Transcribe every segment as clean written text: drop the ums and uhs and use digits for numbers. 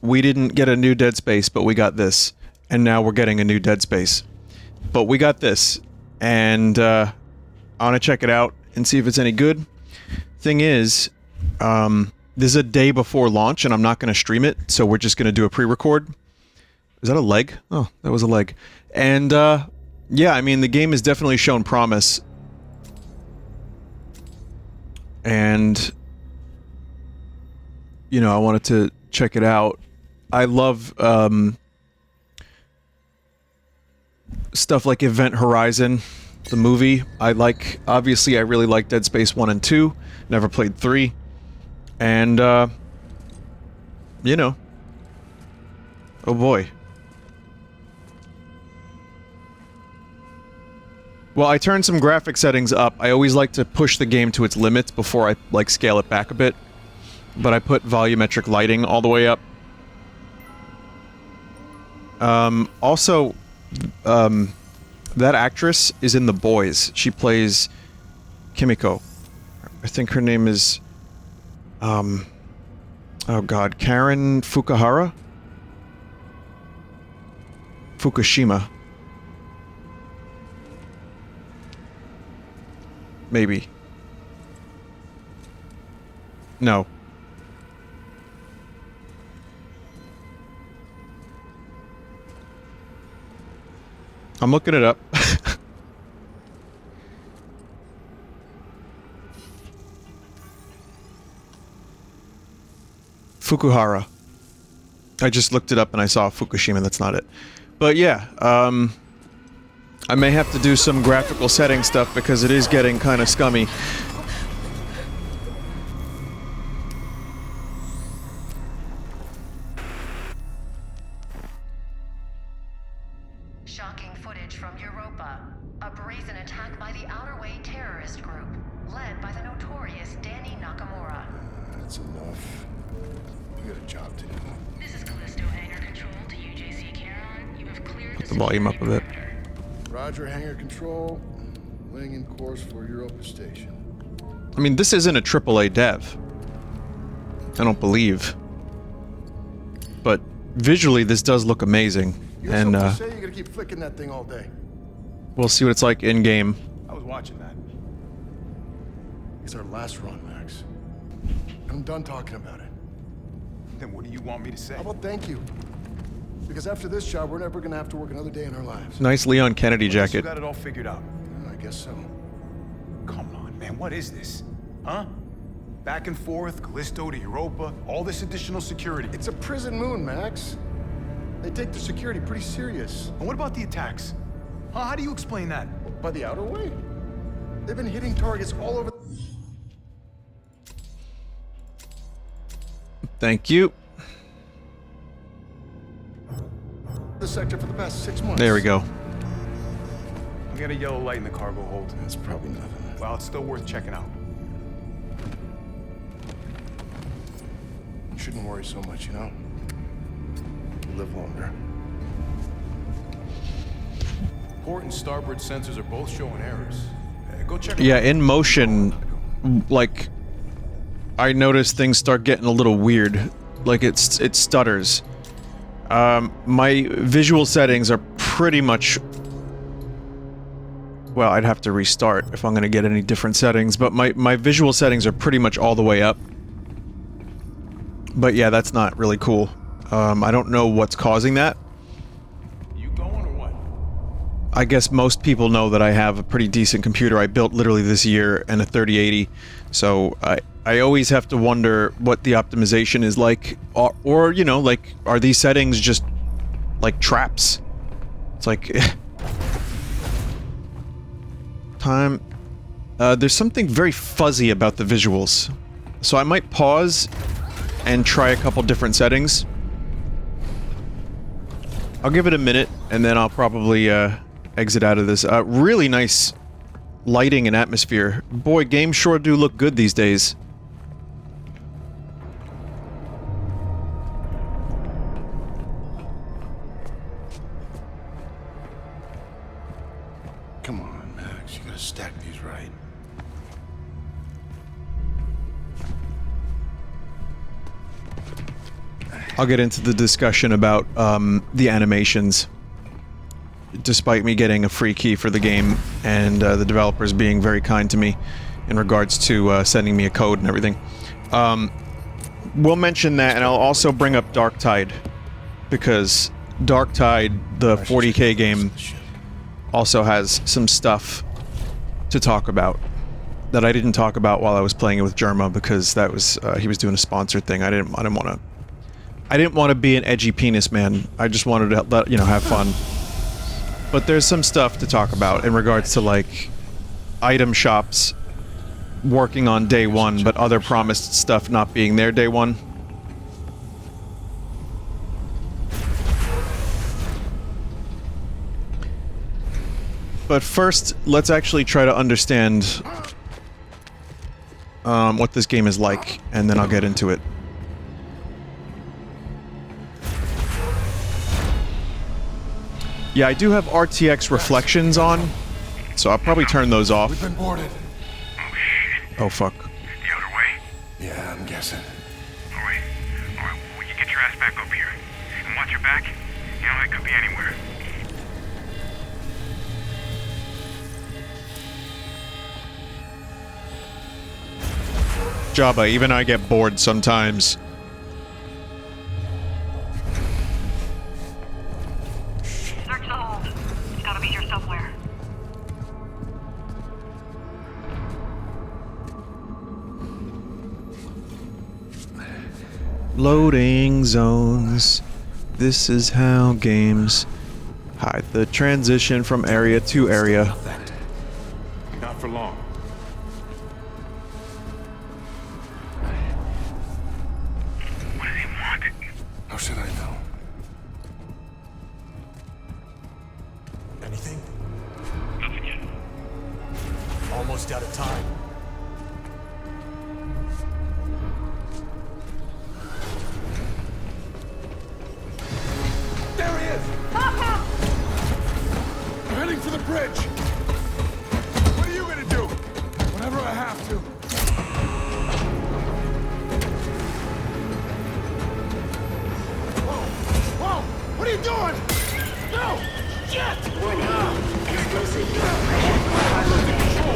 we didn't get a new Dead Space, but we got this. And now we're getting a new Dead Space. But we got this. And, I want to check it out and see if it's any good. Thing is, this is a day before launch, and I'm not going to stream it, so we're just going to do a pre-record. Is that a leg? Oh, that was a leg. And, yeah, I mean, the game has definitely shown promise. And, you know, I wanted to check it out. I love, stuff like Event Horizon, the movie. Obviously, I really like Dead Space 1 and 2. Never played 3. And, you know. Oh boy. Well, I turned some graphic settings up. I always like to push the game to its limits before I, like, scale it back a bit. But I put volumetric lighting all the way up. Also, that actress is in The Boys. She plays Kimiko. I think her name is, oh god, Karen Fukuhara? Fukushima. Maybe. No. I'm looking it up. Fukuhara. I just looked it up and I saw Fukushima, that's not it. But yeah, I may have to do some graphical setting stuff because it is getting kind of scummy. Shocking footage from Europa. A brazen attack by the Outer Way terrorist group, led by the notorious Danny Nakamura. That's enough. We got a job to do. This is Callisto hangar control to UJC Caron. You have cleared Put the volume up a bit. Roger, hangar control. Laying in course for Europa Station. I mean, this isn't a AAA dev. I don't believe. But visually, this does look amazing. You have something to say? You gotta keep flicking that thing all day. We'll see what it's like in-game. I was watching that. It's our last run, Max. I'm done talking about it. Then what do you want me to say? How about thank you? Because after this job, we're never gonna have to work another day in our lives. Nice Leon Kennedy You jacket. got it all figured out. I guess so. Come on, man. What is this? Huh? Back and forth, Callisto to Europa, all this additional security. It's a prison moon, Max. They take their security pretty serious. And what about the attacks? Huh? How do you explain that? By the Outer Way. They've been hitting targets all over Thank you. the sector for the past 6 months. There we go. I got a yellow light in the cargo hold. That's probably nothing. Well, it's still worth checking out. You shouldn't worry so much, you know? You live longer. Port and starboard sensors are both showing errors. Go check them Yeah, out. in motion, like, I noticed things start getting a little weird. Like, it stutters. My visual settings are pretty much... Well, I'd have to restart if I'm gonna get any different settings, but my visual settings are pretty much all the way up. But yeah, that's not really cool. I don't know what's causing that. You going or what? I guess most people know that I have a pretty decent computer I built literally this year and a 3080, so I always have to wonder what the optimization is like, or you know, like, are these settings just like traps? It's like time. There's something very fuzzy about the visuals, so I might pause and try a couple different settings. I'll give it a minute, and then I'll probably exit out of this. Really nice lighting and atmosphere. Boy, games sure do look good these days. Come on, Max. You gotta stack these right. I'll get into the discussion about the animations. Despite me getting a free key for the game and the developers being very kind to me in regards to sending me a code and everything. We'll mention that, and I'll also bring up Dark Tide, because Dark Tide, the 40K game, also has some stuff to talk about that I didn't talk about while I was playing it with Jerma, because that was he was doing a sponsored thing. I didn't want to be an edgy penis man. I just wanted to let, you know, have fun. But there's some stuff to talk about in regards to, like, item shops working on day one, but other promised stuff not being there day one. But first, let's actually try to understand what this game is like, and then I'll get into it. Yeah, I do have RTX reflections on, so I'll probably turn those off. We've been boarded. Oh, shit. Oh, fuck. The other way? Yeah, I'm guessing. Alright. Alright, well, you get your ass back up here. And watch your back. You know, it could be anywhere. Jabba, even I get bored sometimes. Search the hold. It's gotta be here somewhere. Loading zones. This is how games hide the transition from area to area. Not for long. What does he want? How should I know? Anything? Nothing yet. Almost out of time. There he is! I'm heading for the bridge! What are you gonna do? Whatever I have to. Whoa! Whoa! What are you doing? No! Shit!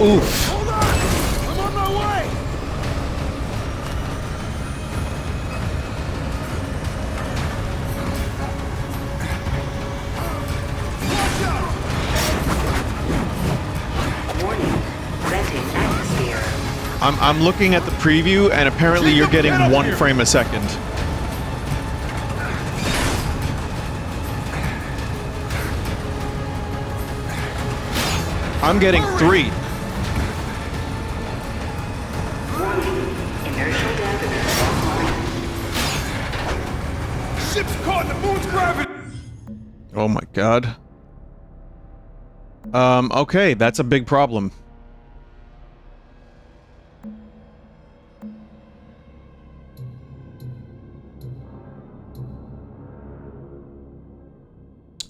Oof. Hold on! I'm on my way! Watch out! Warning. Venting atmosphere. I'm looking at the preview, and apparently you're getting Get up 1 here. frame a second. I'm getting 3. Warning. Inertial dampener offline. Ship's caught in the moon's gravity! Oh my god. Okay, that's a big problem.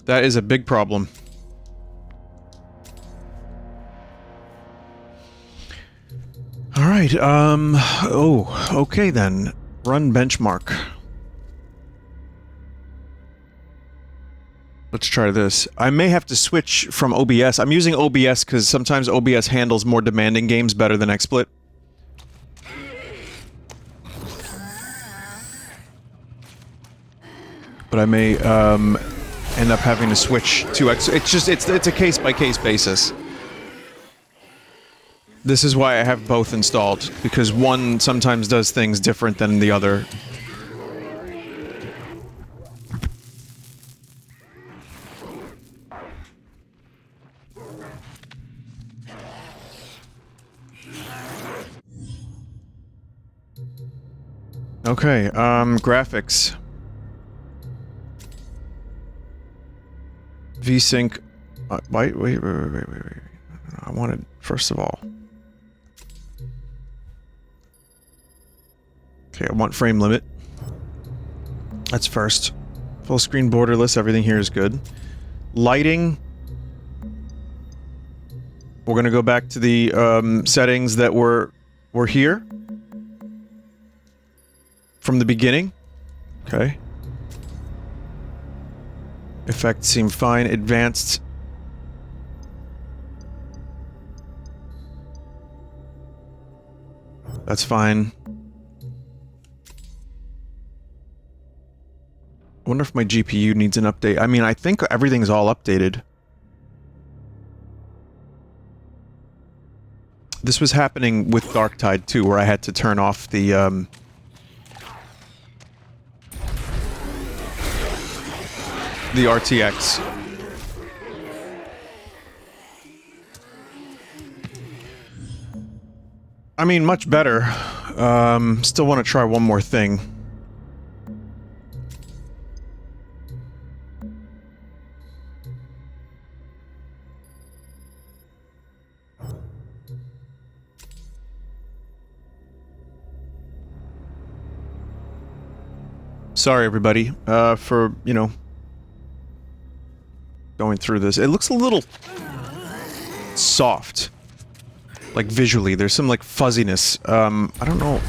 That is a big problem. Alright, oh, okay then. Run benchmark. Let's try this. I may have to switch from OBS. I'm using OBS because sometimes OBS handles more demanding games better than XSplit. But I may, end up having to switch to X. It's a case-by-case basis. This is why I have both installed, because one sometimes does things different than the other. Okay, graphics. VSync. Wait. I wanted, first of all. Okay, I want frame limit. That's first. Full screen borderless, everything here is good. Lighting. We're gonna go back to the settings that were here. From the beginning. Okay. Effects seem fine. Advanced. That's fine. I wonder if my GPU needs an update. I mean, I think everything's all updated. This was happening with Darktide too, where I had to turn off the RTX. I mean, much better. Still want to try one more thing. Sorry, everybody, for, you know, going through this. It looks a little soft. Like, visually. There's some, like, fuzziness. I don't know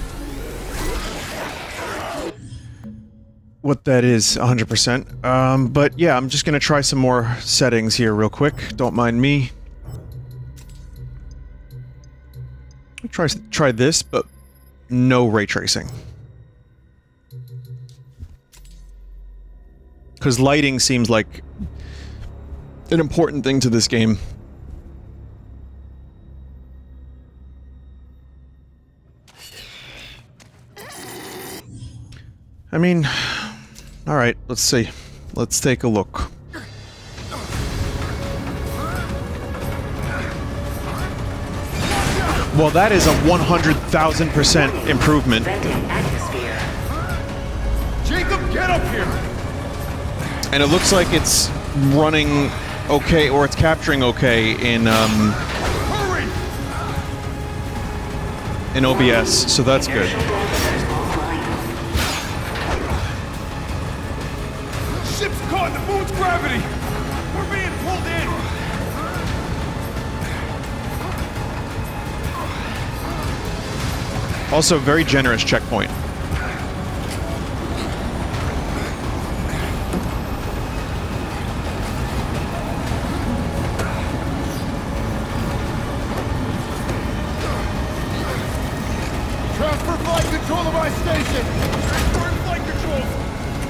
what that is 100%. But yeah, I'm just gonna try some more settings here real quick. Don't mind me. Try this, but no ray tracing. Because lighting seems like an important thing to this game. I mean, alright, let's see. Let's take a look. Well, that is a 100,000% improvement. Venting atmosphere. Jacob, get up here! And it looks like it's running okay, or it's capturing okay in Hurry! in OBS, so that's good. Inertial dampeners offline. Ship's caught in the moon's gravity! We're being pulled in! Also, very generous checkpoint. Transfer flight control of my station! Transfer flight control!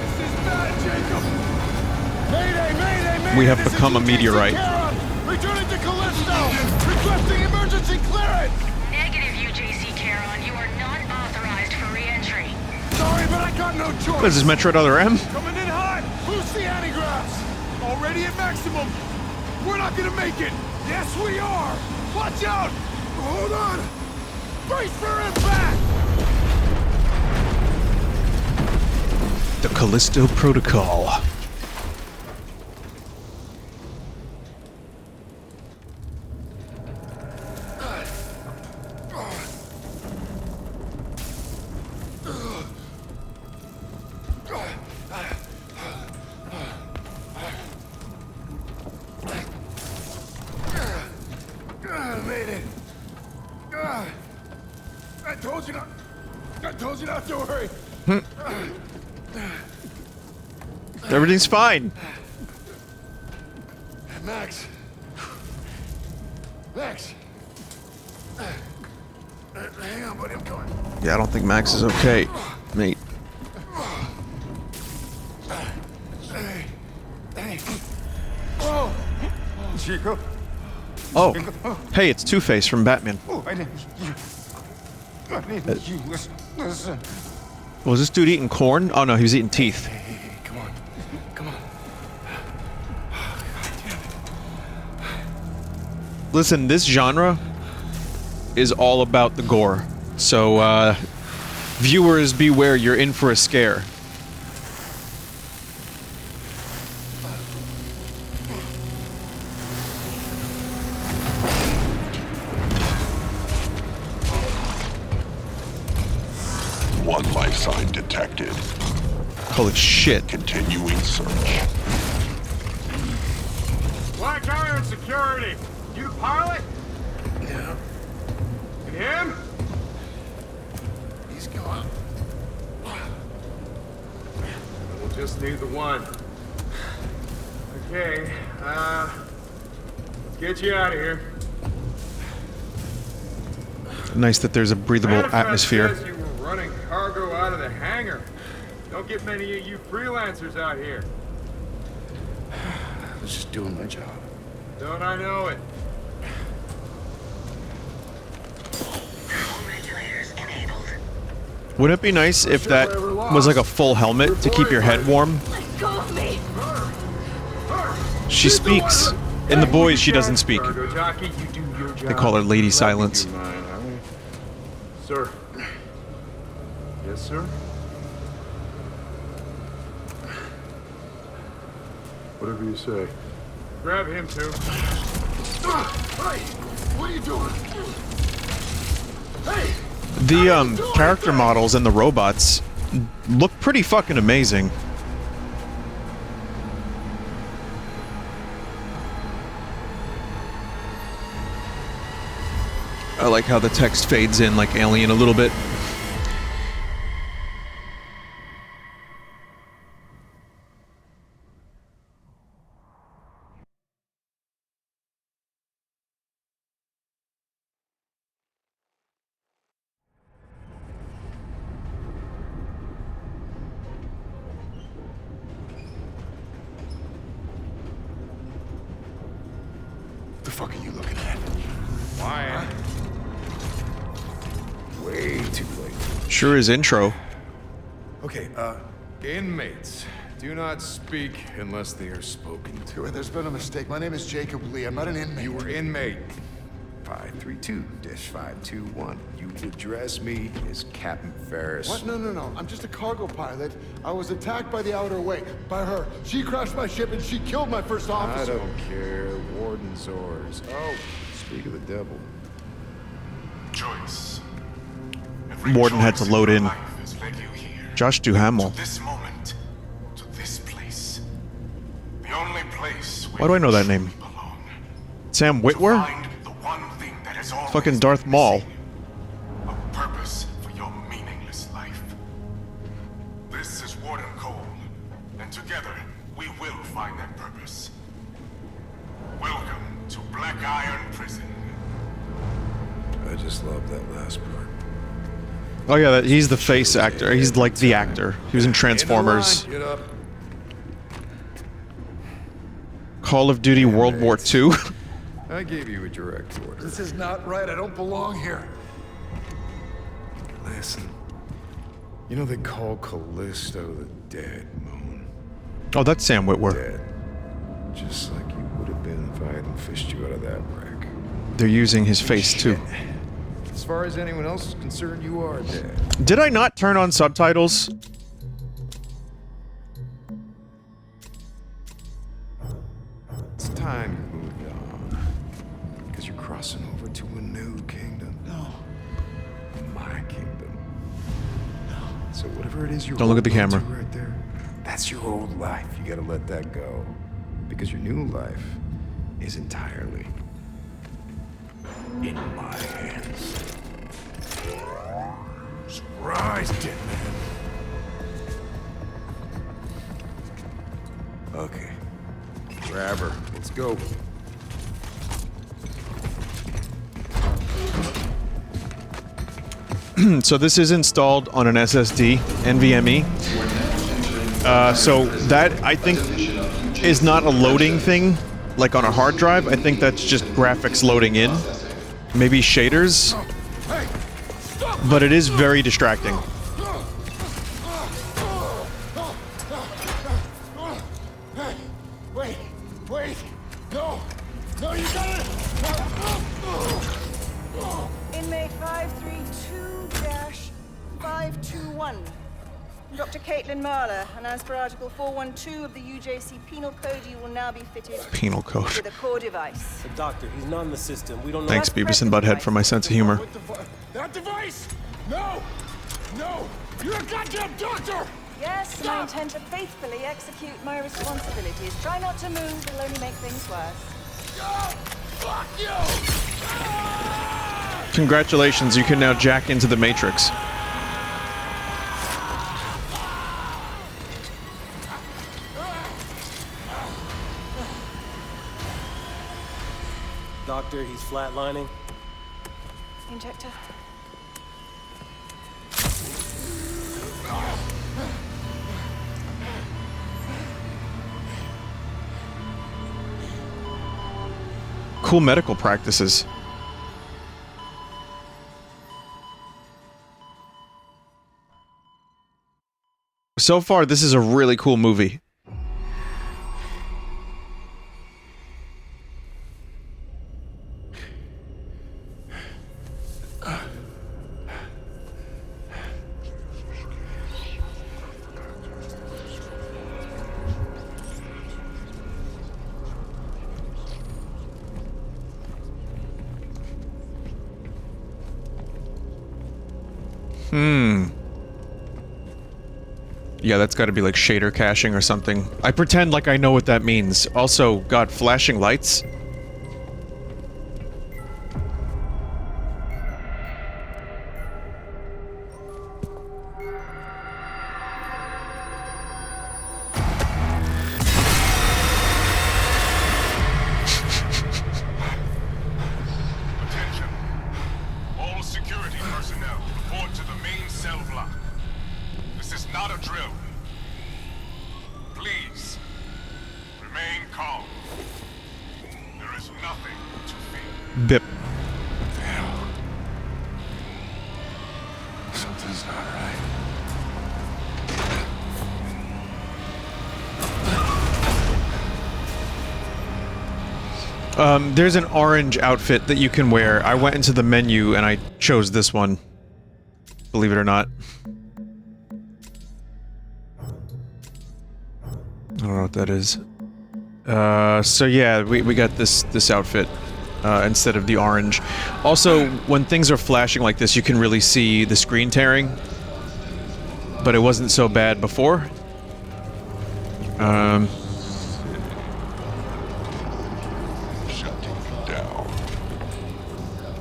This is bad, Jacob! Mayday, mayday, mayday! We have This is become a UJC meteorite. Charon! Returning to Callisto! Requesting emergency clearance! Negative, UJC Charon. You are not authorized for re-entry. Sorry, but I got no choice! What is this, Metroid Other M? Coming in hot! Boost the anti-graphs! Already at maximum! We're not gonna make it! Yes, we are! Watch out! Hold on! Brace for impact! The Callisto Protocol. Made it. I told you not to worry. Everything's fine. Max. Hang on, buddy, I'm going. Yeah, I don't think Max is okay, mate. Hey. Oh. Chico. Oh, hey, it's Two-Face from Batman. Oh, I need you. Listen. Was this dude eating corn? Oh no, he was eating teeth. Hey, come on. Listen, this genre is all about the gore. So, viewers beware, you're in for a scare. One life sign detected. Holy shit. Continuing search. Black Iron Security. You the pilot? Yeah, And him? he's gone. We'll just need the one. Okay, let's get you out of here. Nice that there's a breathable Manifest atmosphere. says you were running cargo out of the hangar. Don't get many of you freelancers out here. I was just doing my job. Don't I know it? Regulators enabled. Wouldn't it be nice if that was like a full helmet to keep your head warm? Let go of me! She speaks. In The Boys, she doesn't speak. Cargo jockey, you do your job. They call her Lady Let me Silence. do mine, all right? Sir. Yes, sir? Whatever you say. Grab him, too. Hey! What are you doing? Hey! The character models and the robots look pretty fucking amazing. I like how the text fades in like Alien a little bit. What the fuck are you looking at? Why? Way too late. Sure is intro. Okay, Inmates, do not speak unless they are spoken to. There's been a mistake. My name is Jacob Lee. I'm not an inmate. You were inmate. 532-521. You address me as Captain Ferris. What? No. I'm just a cargo pilot. I was attacked by the Outer Way. By her. She crashed my ship and she killed my first I officer. don't care. Warden's orders. Oh, speak of the devil. Choice. Morden had to load in. Josh Duhamel. This moment, to this place. The only place Why do I know that name? belong. Sam Witwer? Find the one thing that has always Fucking Darth been Maul. missing. A purpose for your meaningless life. This is Warden Cole, and together we will find that purpose. Welcome to Black Iron Prison. I just love that last part. Oh yeah, he's the face actor. He's like the actor. He was in Transformers. Get up. Call of Duty World War II. I gave you a direct order. This is not right. I don't belong here. Listen. You know they call Callisto the dead moon. Oh, that's Sam Witwer. Dead. Just like you would have been if I hadn't fished you out of that wreck. They're using his face too. As far as anyone else is concerned, you are dead. Did I not turn on subtitles? It's time you moved on. Because you're crossing over to a new kingdom. No. My kingdom. So whatever it is you're Don't look at the holding camera. onto right there, that's your old life. You gotta let that go. Because your new life is entirely in my hands. Surprise, dead man. Okay. Grab her. Let's go. So this is installed on an SSD, NVMe. So that, I think, is not a loading thing, like on a hard drive. I think that's just graphics loading in. Maybe shaders. But it is very distracting. Wait. No, you got it. Inmate 532-521. Dr. Caitlin Marler, and as per Article 412 of the UJC Penal Code, you will now be fitted Penal code. with a core device. The doctor, he's not in the system. We don't know. Thanks, Beavis and Butthead, for my sense of humor. That device! No! You're a goddamn doctor! Yes, and I intend to faithfully execute my responsibilities. Try not to move, it'll only make things worse. Fuck you! Congratulations, you can now jack into the Matrix. Doctor, he's flatlining. Injector. Cool medical practices. So far, this is a really cool movie. Yeah, that's gotta be like shader caching or something. I pretend like I know what that means. Also, God, flashing lights? Attention. All security personnel, report to the main cell block. This is not a drill. Please, remain calm. There is nothing to fear. Bip. Something's not right. There's an orange outfit that you can wear. I went into the menu and I chose this one. Believe it or not. I don't know what that is. So yeah, we got this outfit instead of the orange. Also, when things are flashing like this, you can really see the screen tearing. But it wasn't so bad before.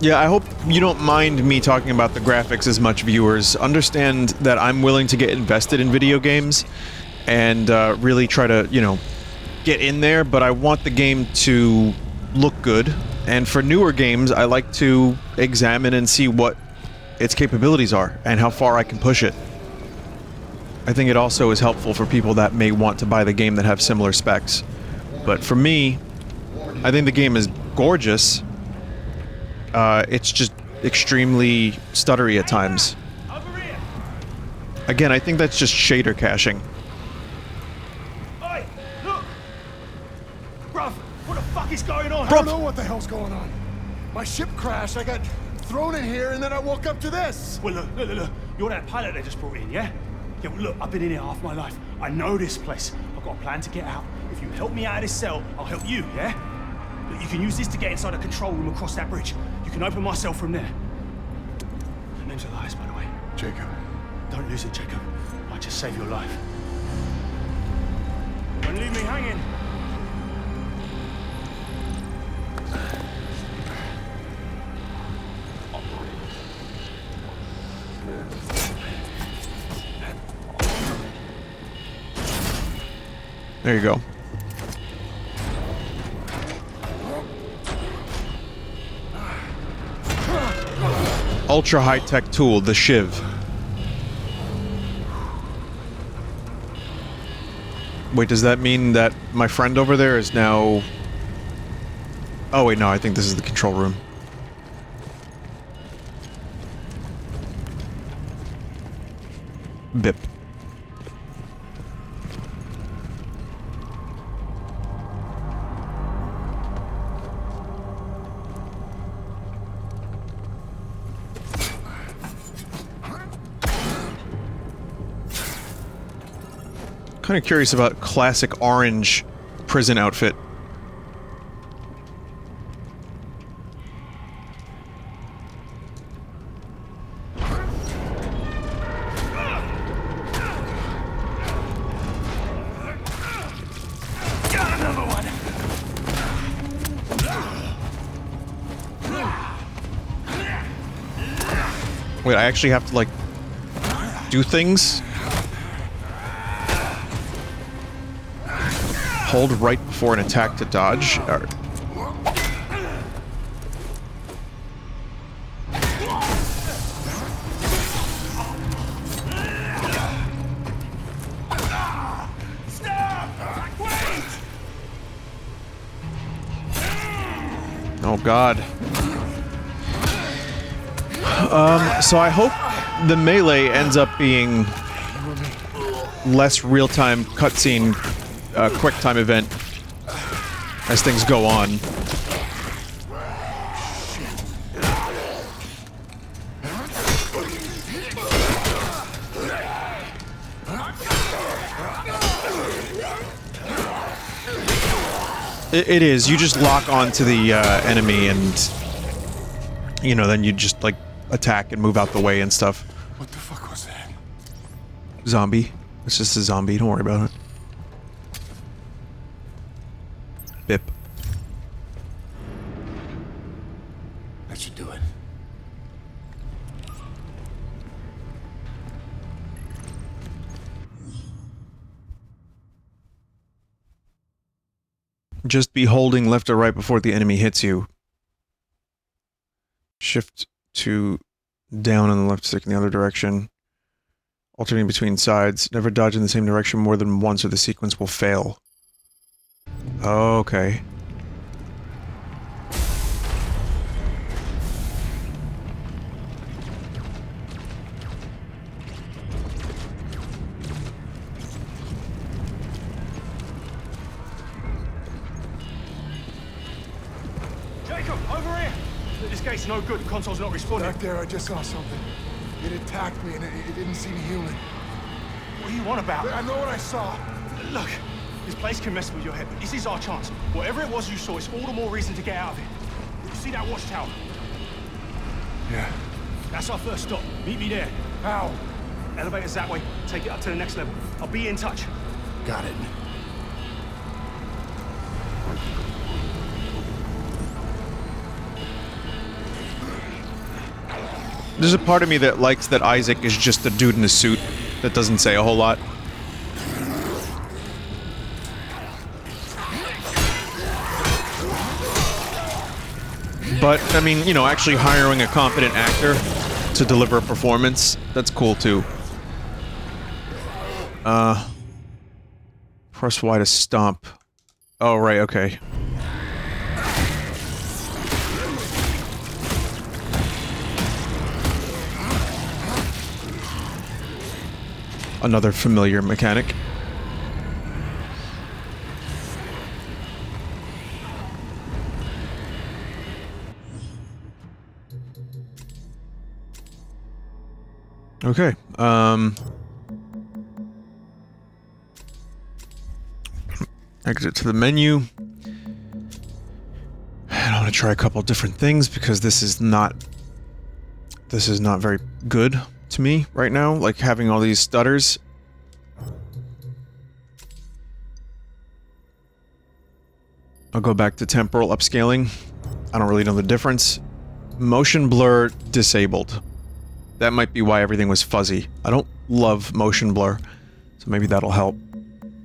Yeah, I hope you don't mind me talking about the graphics as much, viewers. Understand that I'm willing to get invested in video games and really try to, you know, get in there, but I want the game to look good. And for newer games, I like to examine and see what its capabilities are and how far I can push it. I think it also is helpful for people that may want to buy the game that have similar specs. But for me, I think the game is gorgeous. It's just extremely stuttery at times. Again, I think that's just shader caching. Hey, look! Bruv, what the fuck is going on? I don't know what the hell's going on. My ship crashed, I got thrown in here, and then I woke up to this. Well, look. You're that pilot they just brought in, yeah? Yeah, well, look, I've been in here half my life. I know this place. I've got a plan to get out. If you help me out of this cell, I'll help you, yeah? Look, you can use this to get inside a control room across that bridge. You can open my cell from there. The name's Elias, by the way. Jacob. Don't lose it, Jacob. I just saved your life. Don't leave me hanging. There you go. Ultra high-tech tool, the Shiv. Wait, does that mean that my friend over there is now... Oh wait, no, I think this is the control room. Bip. Kind of curious about classic orange prison outfit. Wait, I actually have to, like, do things? Hold right before an attack to dodge? Or... Oh god. So I hope the melee ends up being less real-time cutscene, quick-time event as things go on. It is. You just lock onto the enemy and, you know, then you just, like, attack and move out the way and stuff. What the fuck was that? Zombie. It's just a zombie. Don't worry about it. Bip. That should do it. Just be holding left or right before the enemy hits you. Shift to down on the left stick in the other direction. Alternating between sides. Never dodge in the same direction more than once or the sequence will fail. Okay. Jacob, over here! This gate's no good. The console's not responding. Back there, I just saw something. It attacked me and it didn't seem human. What do you want about? I know what I saw. Look, this place can mess with your head, but this is our chance. Whatever it was you saw, it's all the more reason to get out of it. You see that watchtower? Yeah. That's our first stop. Meet me there. How? Elevator's that way. Take it up to the next level. I'll be in touch. Got it. There's a part of me that likes that Isaac is just a dude in a suit that doesn't say a whole lot. But, I mean, you know, actually hiring a competent actor to deliver a performance, that's cool too. Press Y to stomp. Oh, right, okay. Another familiar mechanic. Okay, exit to the menu. And I want to try a couple different things because this is not very good to me right now, like having all these stutters. I'll go back to temporal upscaling. I don't really know the difference. Motion blur disabled. That might be why everything was fuzzy. I don't love motion blur, so maybe that'll help.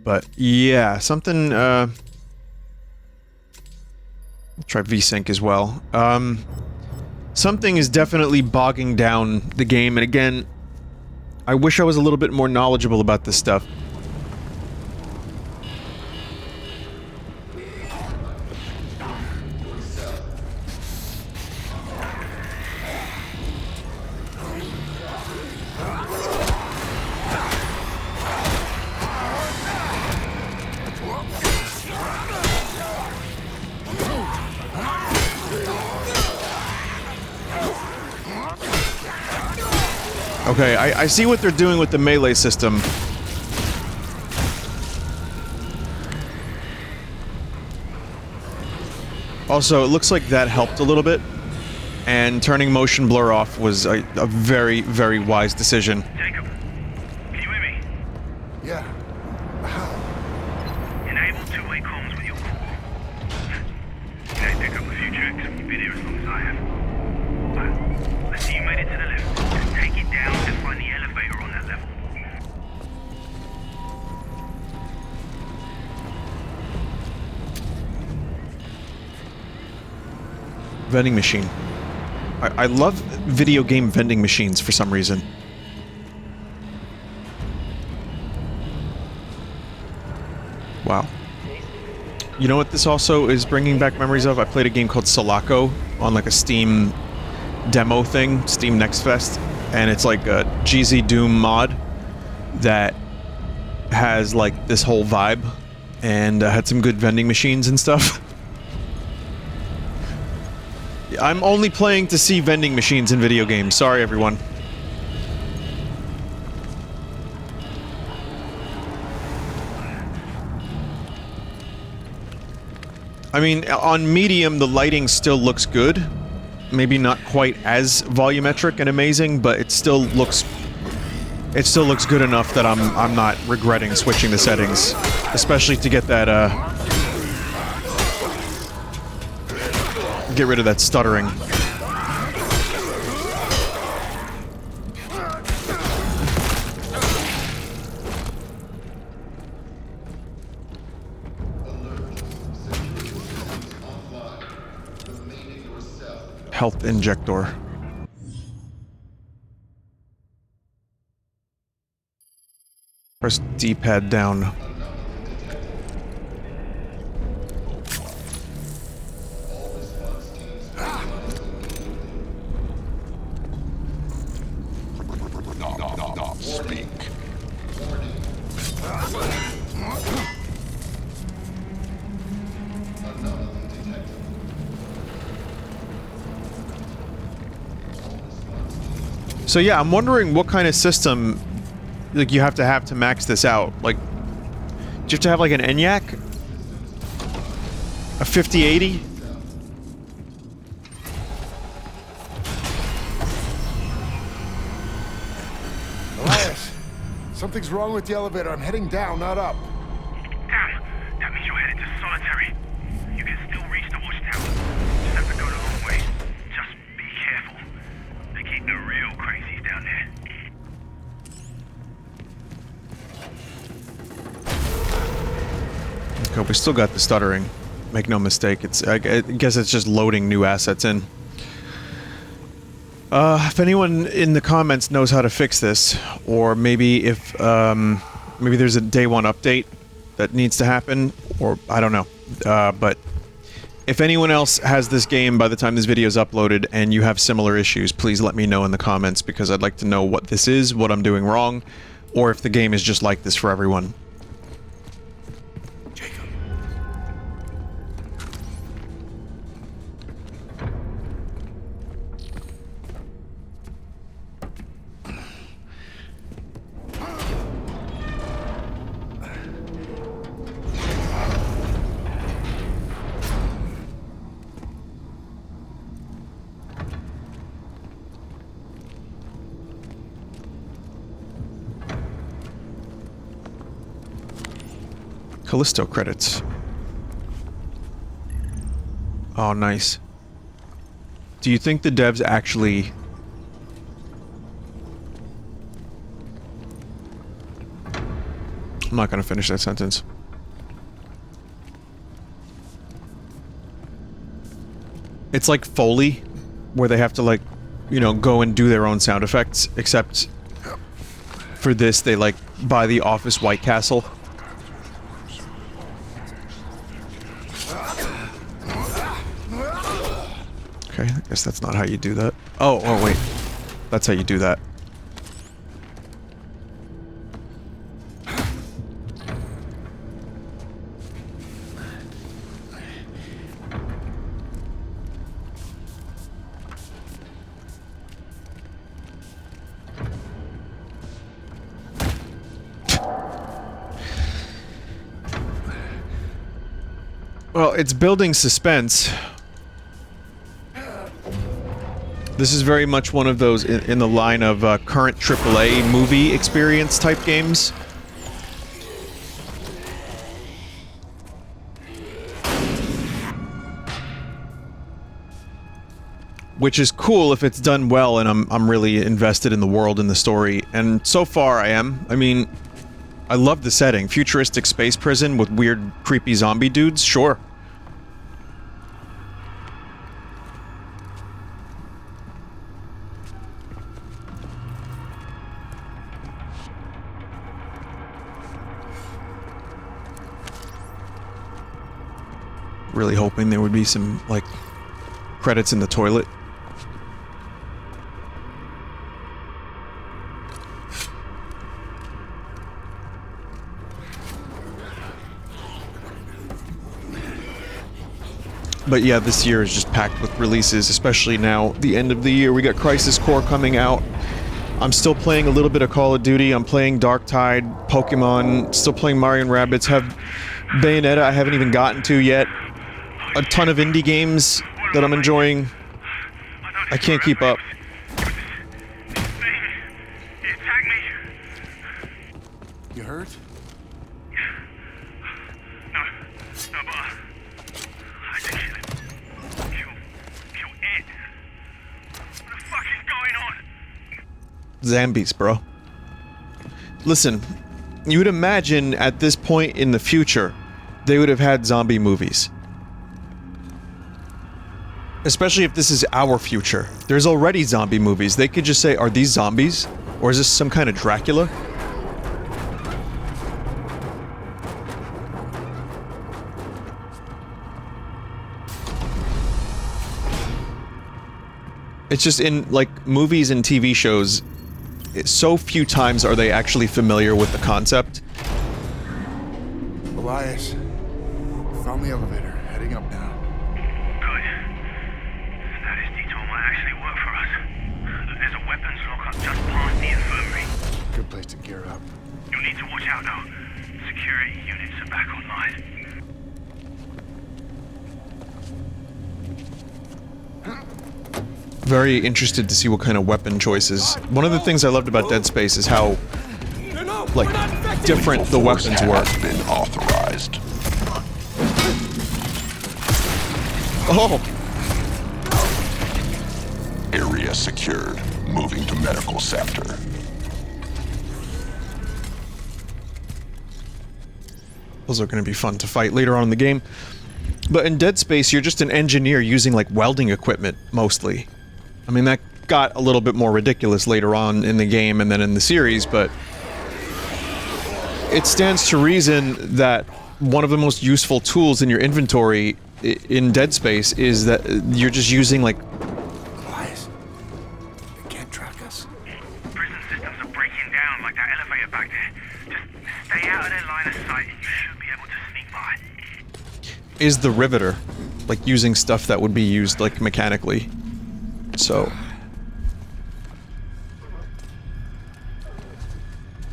But yeah, something, try VSync as well. Something is definitely bogging down the game, and again, I wish I was a little bit more knowledgeable about this stuff. Okay, I see what they're doing with the melee system. Also, it looks like that helped a little bit, and turning motion blur off was a very, very wise decision. Jacob, can you hear me? Yeah. How? Enable two-way comms with your core. Okay, pick up a few tricks. You've been here as long as I have. Right. I see you made it to the left. Just take it down and find the elevator on that level. Vending machine. I love video game vending machines for some reason. Wow. You know what this also is bringing back memories of? I played a game called Sulaco on like a Steam demo thing, Steam Next Fest, and it's like a GZ Doom mod that has like this whole vibe, and had some good vending machines and stuff. I'm only playing to see vending machines in video games. Sorry, everyone. I mean, on medium, the lighting still looks good. Maybe not quite as volumetric and amazing, but it still looks good enough that I'm not regretting switching the settings, especially to get that get rid of that stuttering. Health injector. Press D-pad down. No, speak. So yeah, I'm wondering what kind of system like you have to max this out. Like, do you have to have like an ENIAC? A 5080? Elias, something's wrong with the elevator. I'm heading down, not up. Damn, that means you're headed to solitary. You can still reach the watchtower. Just have to go the long way. Just be careful. They keep the real crazies down there. Okay, we still got the stuttering. Make no mistake, I guess it's just loading new assets in. If anyone in the comments knows how to fix this, or maybe if, maybe there's a day one update that needs to happen, or I don't know. But if anyone else has this game by the time this video is uploaded and you have similar issues, please let me know in the comments, because I'd like to know what this is, what I'm doing wrong, or if the game is just like this for everyone. Callisto credits. Oh, nice. Do you think the devs actually... I'm not gonna finish that sentence. It's like Foley, where they have to, like, you know, go and do their own sound effects, except for this, they, like, buy the Office White Castle. Okay, I guess that's not how you do that. Oh, wait. That's how you do that. Well, it's building suspense. This is very much one of those in the line of current AAA movie experience type games. Which is cool if it's done well and I'm really invested in the world and the story, and so far I am. I mean, I love the setting. Futuristic space prison with weird, creepy zombie dudes, sure. Really hoping there would be some, like, credits in the toilet. But yeah, this year is just packed with releases, especially now, the end of the year. We got Crisis Core coming out. I'm still playing a little bit of Call of Duty. I'm playing Dark Tide, Pokemon, still playing Mario & Rabbids, have Bayonetta I haven't even gotten to yet. A ton of indie games that I'm enjoying. I can't keep up. You hurt? No, but I think kill it. What the fuck is going on? Zombies, bro. Listen, you would imagine at this point in the future, they would have had zombie movies. Especially if this is our future. There's already zombie movies. They could just say, are these zombies? Or is this some kind of Dracula? It's just in, like, movies and TV shows, so few times are they actually familiar with the concept. Elias, found the elevator, heading up now. Good. Now this detour might actually work for us. There's a weapons lockup just past the infirmary. Good place to gear up. You'll need to watch out though. Security units are back online. Very interested to see what kind of weapon choices. One of the things I loved about Dead Space is how, like, different the weapons were. Has been authorized. Oh! Area secured. Moving to medical sector. Those are going to be fun to fight later on in the game. But in Dead Space, you're just an engineer using, like, welding equipment, mostly. I mean, that got a little bit more ridiculous later on in the game and then in the series, but it stands to reason that one of the most useful tools in your inventory in Dead Space is that you're just using, like... Elias, they can't track us. Prison systems are breaking down like that elevator back there. Just stay out of their line of sight and you should be able to sneak by. Is the Riveter, like, using stuff that would be used, like, mechanically. So...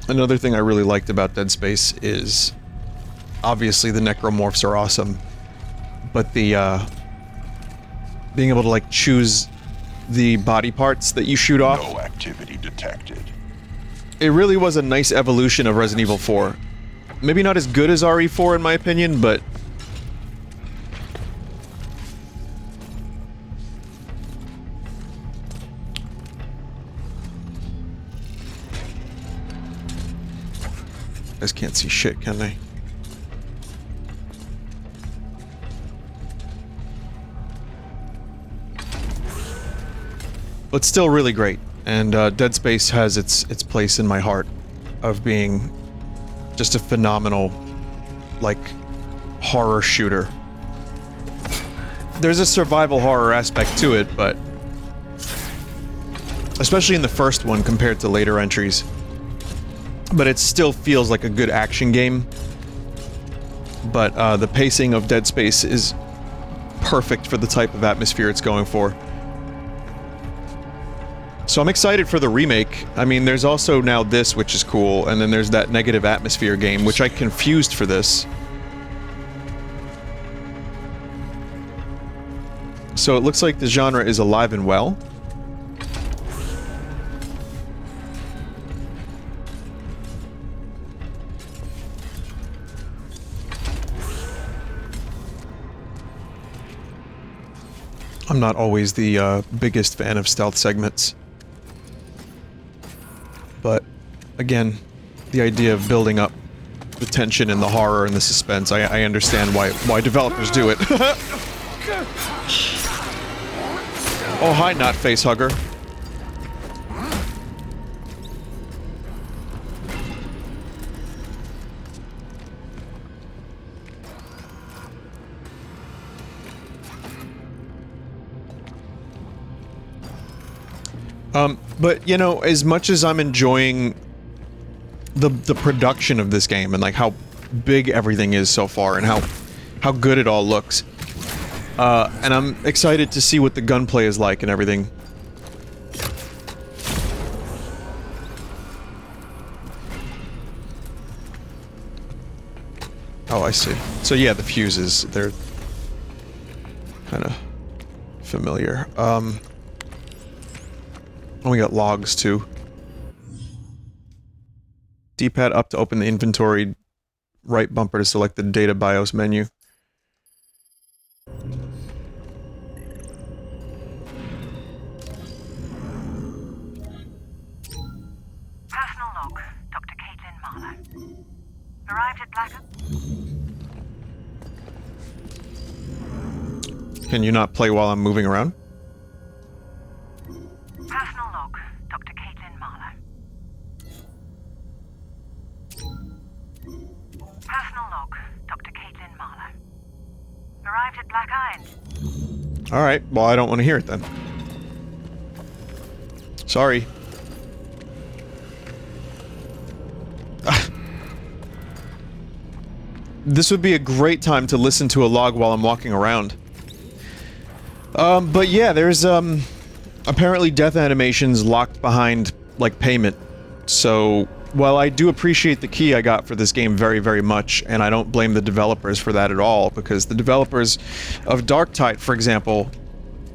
Another thing I really liked about Dead Space is... Obviously the necromorphs are awesome. But the, being able to, like, choose the body parts that you shoot off... No activity detected. It really was a nice evolution of Resident Evil 4. Maybe not as good as RE4 in my opinion, but... Guys can't see shit, can they? But still really great, and Dead Space has its place in my heart of being just a phenomenal, like, horror shooter. There's a survival horror aspect to it, but especially in the first one compared to later entries. But it still feels like a good action game. But the pacing of Dead Space is perfect for the type of atmosphere it's going for. So I'm excited for the remake. I mean, there's also now this, which is cool, and then there's that Negative Atmosphere game, which I confused for this. So it looks like the genre is alive and well. I'm not always the biggest fan of stealth segments. But, again, the idea of building up the tension and the horror and the suspense, I understand why developers do it. Oh, hi, not face hugger. But, you know, as much as I'm enjoying the production of this game and, like, how big everything is so far and how good it all looks, and I'm excited to see what the gunplay is like and everything. Oh, I see. So yeah, the fuses, they're kind of familiar. Oh, we got logs too. D-pad up to open the inventory, right bumper to select the data BIOS menu. Personal log, Dr. Caitlin Marlowe. Arrived at Blackham? Can you not play while I'm moving around? Personal log, Dr. Caitlin Marlowe. Personal log, Dr. Caitlin Marlowe. Arrived at Black Irons. Alright, well I don't want to hear it then. Sorry. This would be a great time to listen to a log while I'm walking around. But yeah, there's, apparently death animations locked behind, like, payment. So, while I do appreciate the key I got for this game very, very much, and I don't blame the developers for that at all, because the developers of Darktide, for example,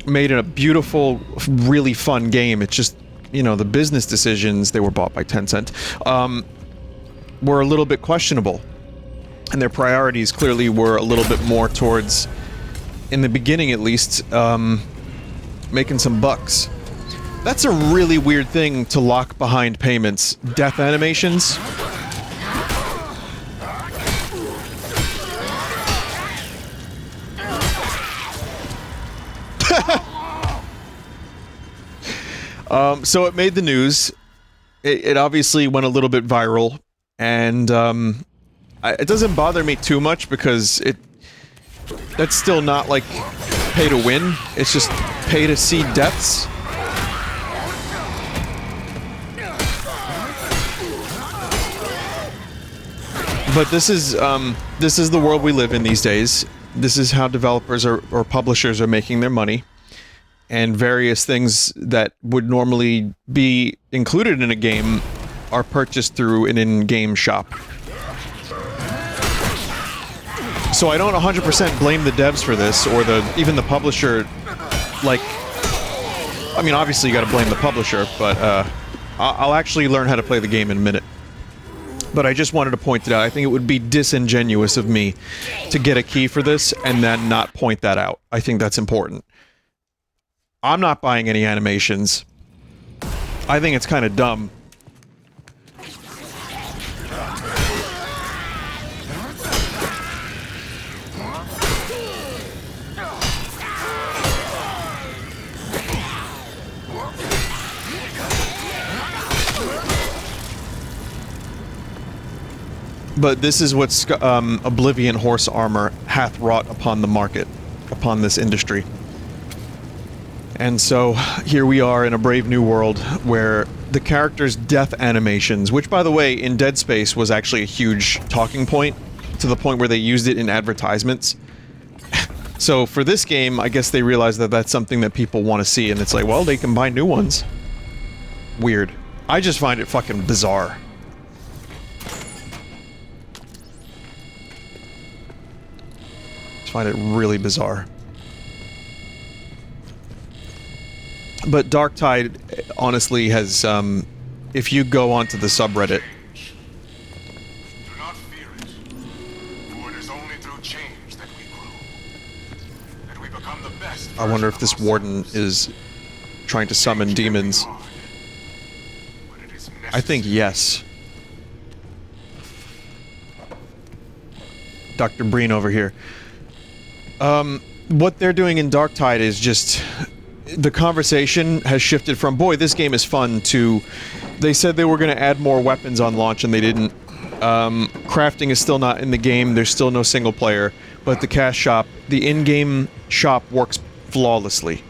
made a beautiful, really fun game. It's just, you know, the business decisions, they were bought by Tencent, were a little bit questionable. And their priorities clearly were a little bit more towards, in the beginning at least, making some bucks. That's a really weird thing to lock behind payments. Death animations. So it made the news. It obviously went a little bit viral, and it doesn't bother me too much because that's still not like pay to win. It's just pay to see deaths. But this is the world we live in these days. This is how developers or publishers are making their money. And various things that would normally be included in a game are purchased through an in-game shop. So I don't 100% blame the devs for this, or even the publisher. Like, I mean, obviously you gotta blame the publisher, but I'll actually learn how to play the game in a minute. But I just wanted to point it out. I think it would be disingenuous of me to get a key for this and then not point that out. I think that's important. I'm not buying any animations. I think it's kind of dumb. But this is what Oblivion Horse Armor hath wrought upon the market, upon this industry. And so, here we are in a brave new world where the characters' death animations, which by the way, in Dead Space was actually a huge talking point, to the point where they used it in advertisements. So for this game, I guess they realized that that's something that people want to see, and it's like, well, they can buy new ones. Weird. I just find it fucking bizarre. Find it really bizarre. But Darktide honestly has, if you go onto the subreddit... Do not fear it, for it is only through change that we grow. That we become the best. I wonder if this warden is trying to summon demons. I think yes. Dr. Breen over here. What they're doing in Darktide is just... The conversation has shifted from, boy, this game is fun, to... They said they were going to add more weapons on launch, and they didn't. Crafting is still not in the game, there's still no single player, but the cash shop, the in-game shop works flawlessly.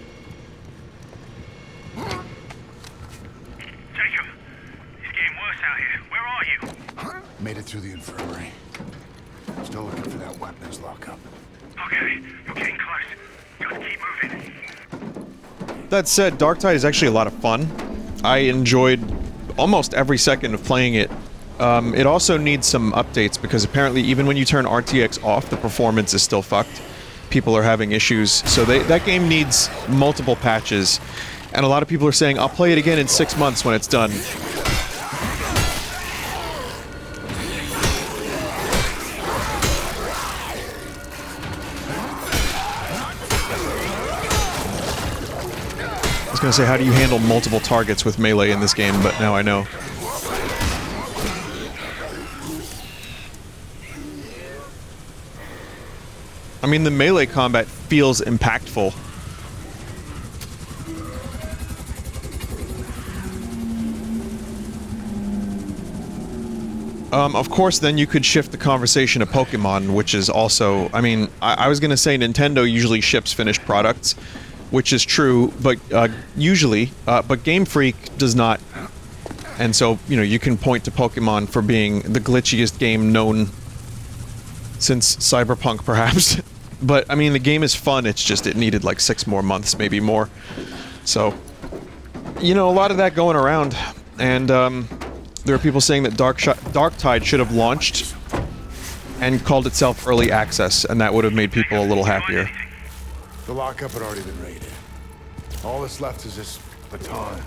to the infirmary. Still looking for that weapons lockup. Okay, you're getting close. Gotta keep moving. That said, Darktide is actually a lot of fun. I enjoyed almost every second of playing it. It also needs some updates because apparently even when you turn RTX off, the performance is still fucked. People are having issues, so that game needs multiple patches. And a lot of people are saying, I'll play it again in 6 months when it's done. I was gonna say, how do you handle multiple targets with melee in this game, but now I know. I mean, the melee combat feels impactful. Of course, then you could shift the conversation to Pokemon, which is also... I mean, I was gonna say Nintendo usually ships finished products, which is true, but usually, but Game Freak does not. And so, you know, you can point to Pokemon for being the glitchiest game known since Cyberpunk, perhaps. But, I mean, the game is fun, it's just it needed like 6 more months, maybe more. So, you know, a lot of that going around, and there are people saying that Darktide should have launched and called itself Early Access, and that would have made people a little happier. The lockup had already been raided. All that's left is this baton.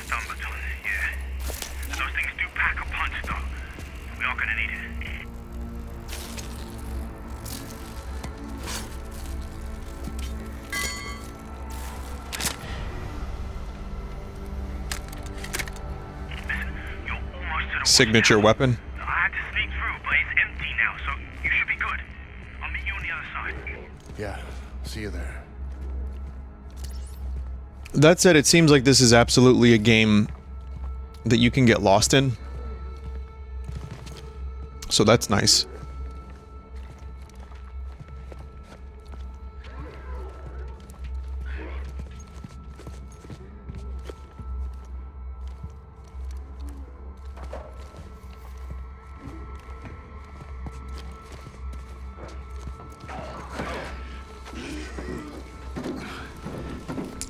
Stun baton, yeah. Those things do pack a punch, though. We are gonna need it. Signature weapon. I had to sneak through, but it's empty now, so you should be good. I'll meet you on the other side. Yeah, see you there. That said, it seems like this is absolutely a game that you can get lost in. So that's nice.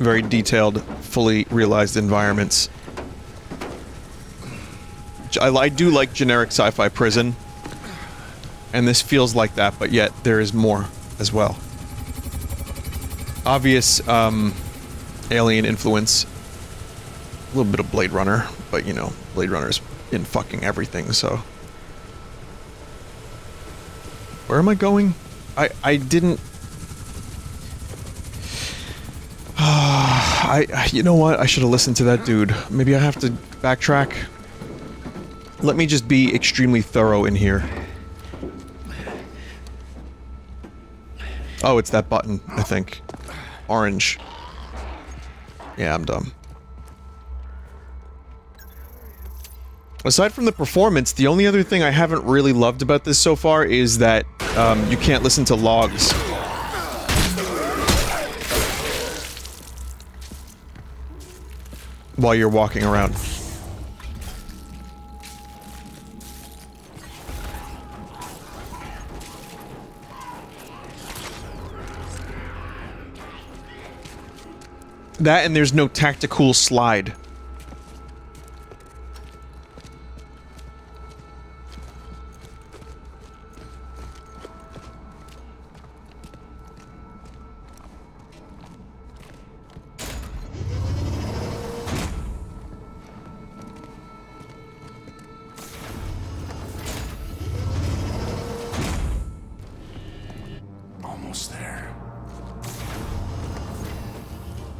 Very detailed, fully realized environments. I do like generic sci-fi prison, and this feels like that, but yet there is more as well. Obvious alien influence, a little bit of Blade Runner, but you know, Blade Runner's in fucking everything, so. Where am I going? I didn't... you know what? I should have listened to that dude. Maybe I have to backtrack. Let me just be extremely thorough in here. Oh, it's that button, I think. Orange. Yeah, I'm dumb. Aside from the performance, the only other thing I haven't really loved about this so far is that you can't listen to logs. While you're walking around. That and there's no tactical slide.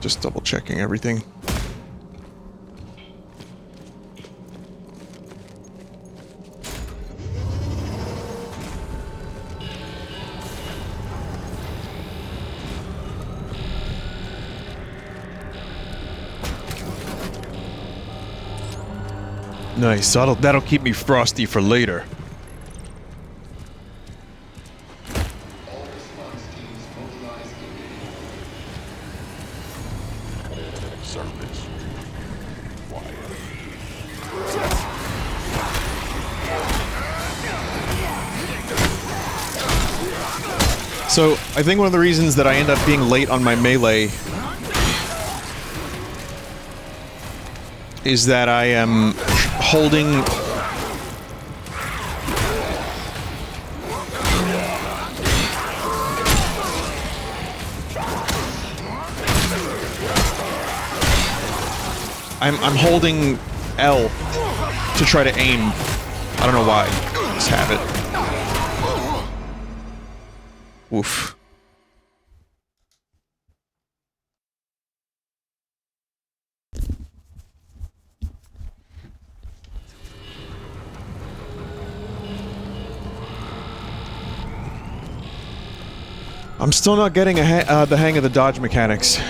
Just double checking everything. Nice. That'll keep me frosty for later. Service. Quiet. So, I think one of the reasons that I end up being late on my melee is that I am holding... I'm holding L to try to aim. I don't know why. Just have it. Oof. I'm still not getting the hang of the dodge mechanics.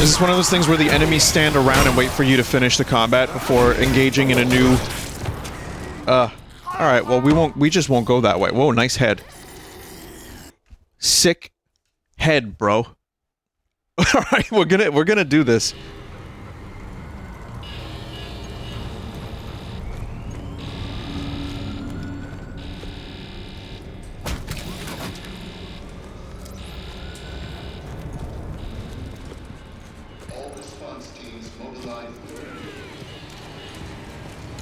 Is this one of those things where the enemies stand around and wait for you to finish the combat before engaging in a new... Alright, well we just won't go that way. Whoa, nice head. Sick head, bro. Alright, we're gonna do this.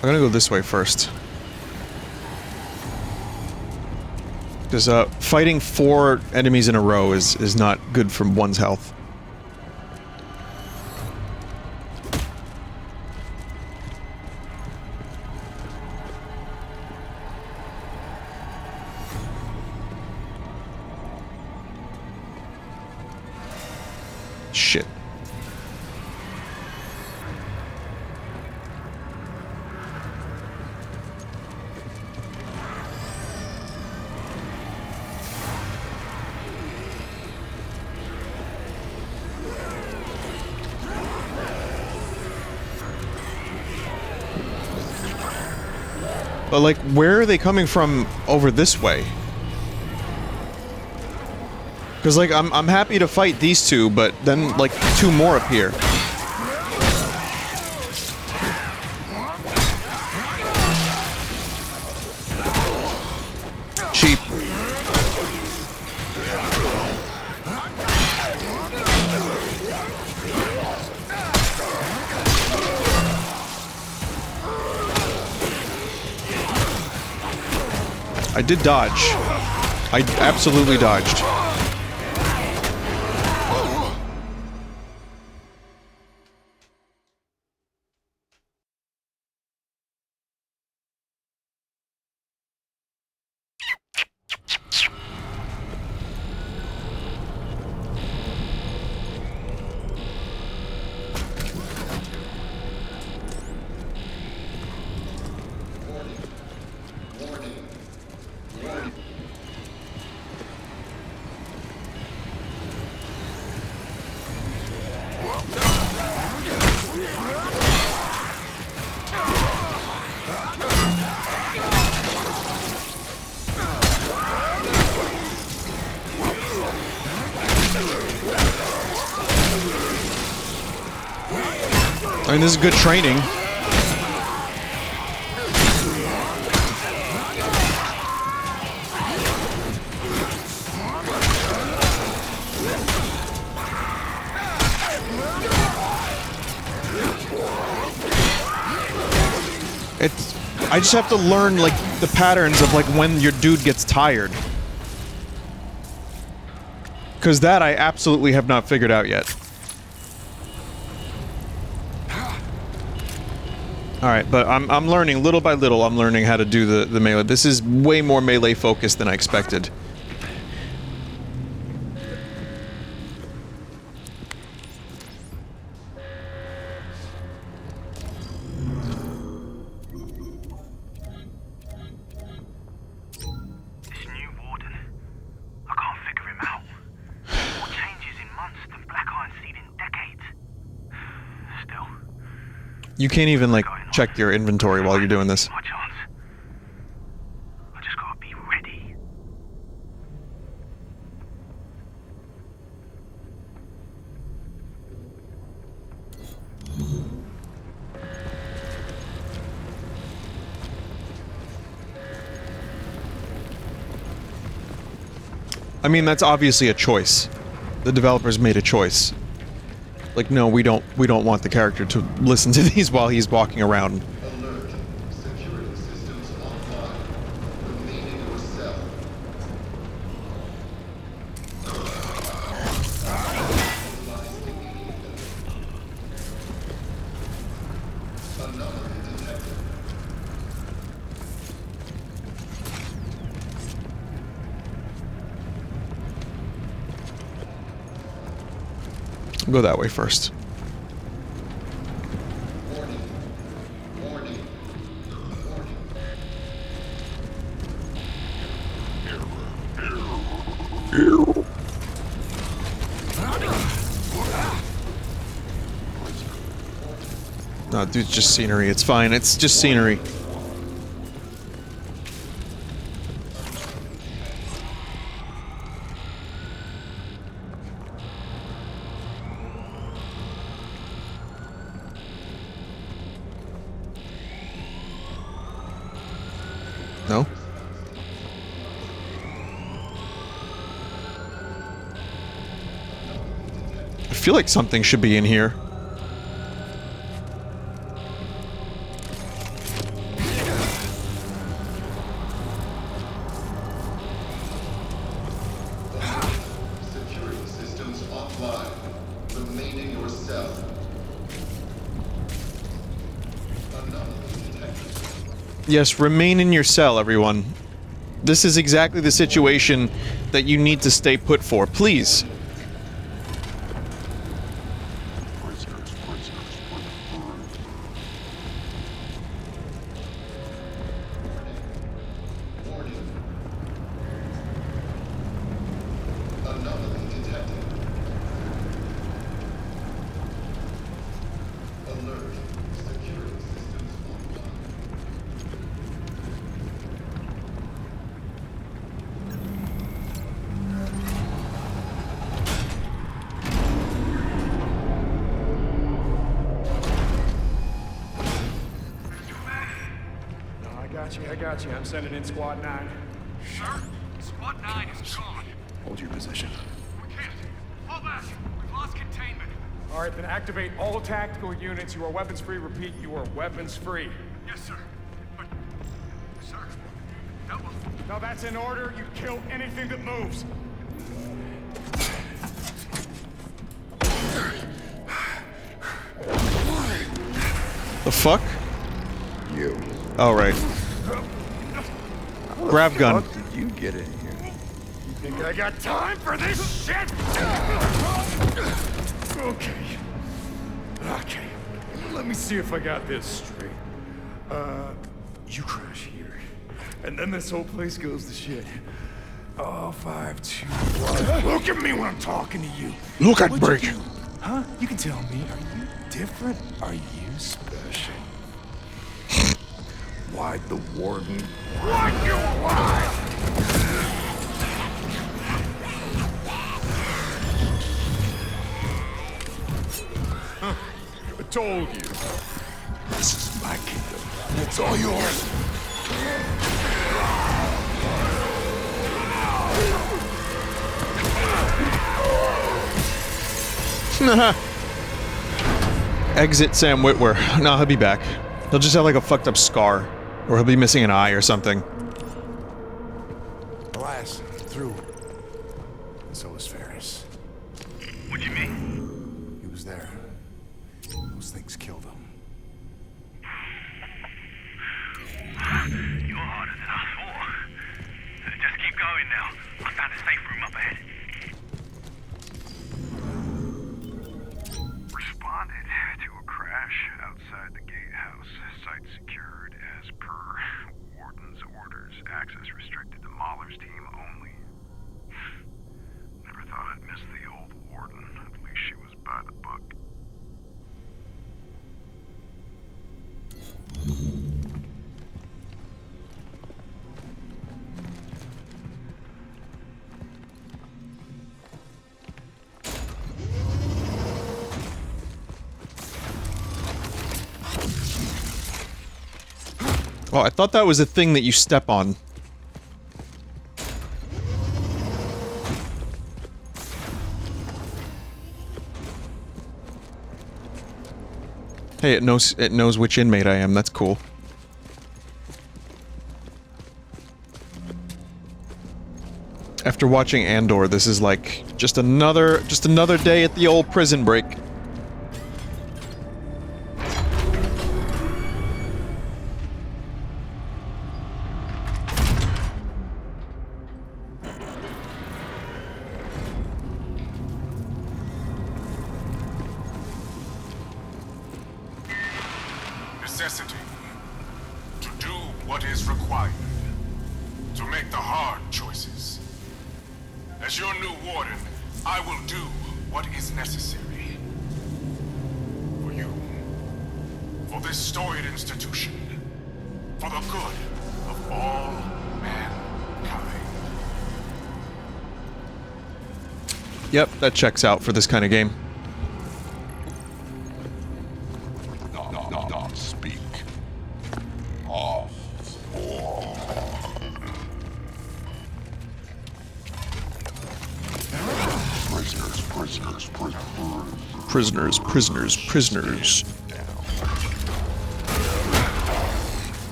I'm gonna go this way first. Because, fighting 4 enemies in a row is not good for one's health. Shit. But, like, where are they coming from over this way? Because, like, I'm happy to fight these two, but then, like, 2 more appear. Cheap. I did dodge. I absolutely dodged. I mean, this is good training. I just have to learn, like, the patterns of, like, when your dude gets tired. Because that I absolutely have not figured out yet. Alright, but I'm learning, little by little, I'm learning how to do the melee. This is way more melee focused than I expected. This new warden, I can't figure him out. More changes in months than Black Iron Seed in decades. Still, You can't even, like, check your inventory while you're doing this. my chance. I just gotta be ready. I mean, that's obviously a choice. The developers made a choice. Like, no, we don't want the character to listen to these while he's walking around. Alert. Security systems online. Remain in your cell. Anomaly detected. Go that way first. Warning. Warning. Warning. No, dude, it's just scenery. It's fine. It's just scenery. No? I feel like something should be in here. Security systems offline. Remain in your cell. Anomaly detected. Yes, remain in your cell, everyone. This is exactly the situation that you need to stay put for. Please. Warning. Anomaly detected. Alert. Security systems offline. No, I got you. I'm sending in Squad 9. Sir, Squad 9 is gone. Hold your position. We can't. Fall back. We've lost containment. All right, then activate all tactical units. You are weapons free. Repeat, you are weapons free. Yes, sir. But, sir, that was... No, that's in order. You kill anything that moves. The fuck? You. Oh, right. Grav gun. How did you get in here? You think I got time for this shit? Okay. Okay. Let me see if I got this straight. You crash here. And then this whole place goes to shit. Oh, 5, 2, 1. Look at me when I'm talking to you. Look at What'd you break. do? Huh? You can tell me. Are you different? Are you special? Why'd the warden? What you want? I told you. This is my kingdom. It's all yours. Exit Sam Witwer. No, he'll be back. He'll just have like a fucked up scar. Or he'll be missing an eye or something. Elias, through. And so was Ferris. What do you mean? He was there. Those things killed him. in now. I found a safe room up ahead. Responded to a crash outside the gatehouse. Site secured as per Warden's orders. Access restricted to Mahler's team only. Never thought I'd miss the old Warden. At least she was by the book. Oh, I thought that was a thing that you step on. Hey, it knows which inmate I am. That's cool. After watching Andor, this is like just another day at the old prison break. Necessity. To do what is required. To make the hard choices. As your new warden, I will do what is necessary. For you. For this storied institution. For the good of all mankind. Yep, that checks out for this kind of game. Not speak. Off. Prisoners.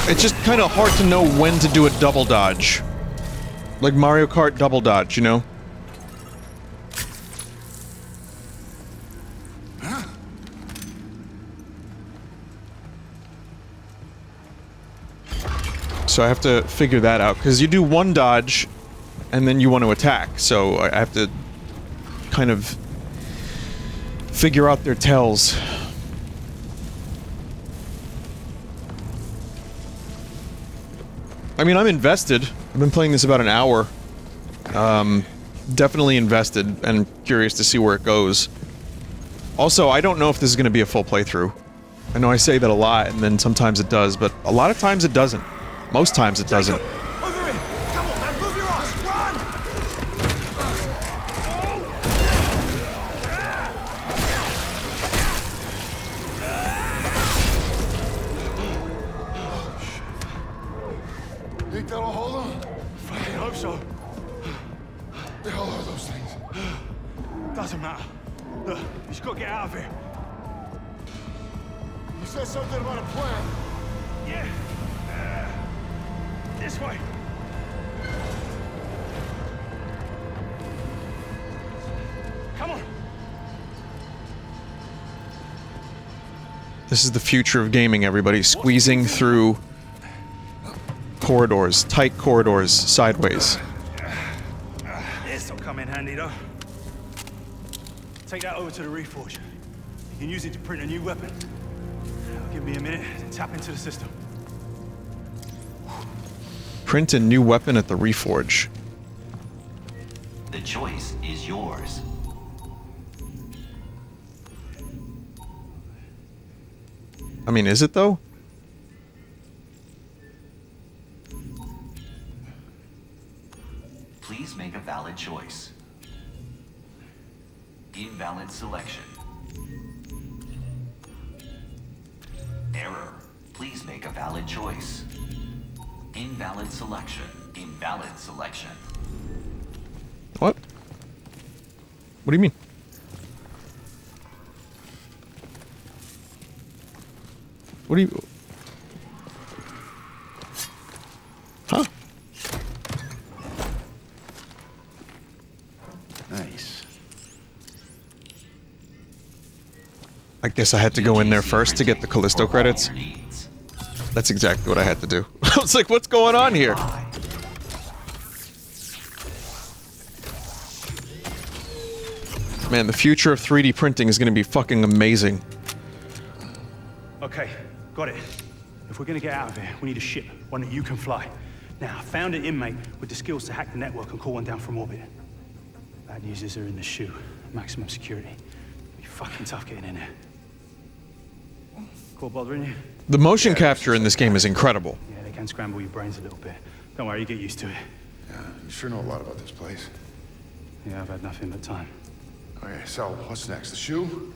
It's just kind of hard to know when to do a double dodge. Like Mario Kart double dodge, you know? So I have to figure that out, because you do one dodge, and then you want to attack, so I have to kind of figure out their tells. I mean, I'm invested. I've been playing this about an hour. Definitely invested, and curious to see where it goes. Also, I don't know if this is going to be a full playthrough. I know I say that a lot, and then sometimes it does, but a lot of times it doesn't. Most times it doesn't. Over it! Come on, man, move your ass! Run! Think that'll hold him? I hope so. The hell are those things? Doesn't matter. Look, you just gotta get out of here. You said something about a plan. Yeah. This way. Come on. This is the future of gaming, everybody. Squeezing through corridors, tight corridors, sideways. This'll come in handy, though. Take that over to the Reforge. You can use it to print a new weapon. Give me a minute to tap into the system. Print a new weapon at the Reforge. The choice is yours. I mean, is it though? Please make a valid choice. Invalid selection. Error. Please make a valid choice. Invalid selection. Invalid selection. What? What do you mean? What do you... Huh? Nice. I guess I had to go in there first to get the Callisto credits. That's exactly what I had to do. I was like, what's going on here? Man, the future of 3D printing is gonna be fucking amazing. Okay, got it. If we're gonna get out of here, we need a ship, one that you can fly. Now, I found an inmate with the skills to hack the network and call one down from orbit. Bad news is they're in the shoe. Maximum security. It'll be fucking tough getting in there. Cool bothering you? The motion capture in this game is incredible. Yeah, they can scramble your brains a little bit. Don't worry, you get used to it. Yeah, you sure know a lot about this place. Yeah, I've had nothing but time. Okay, so what's next? The shoe?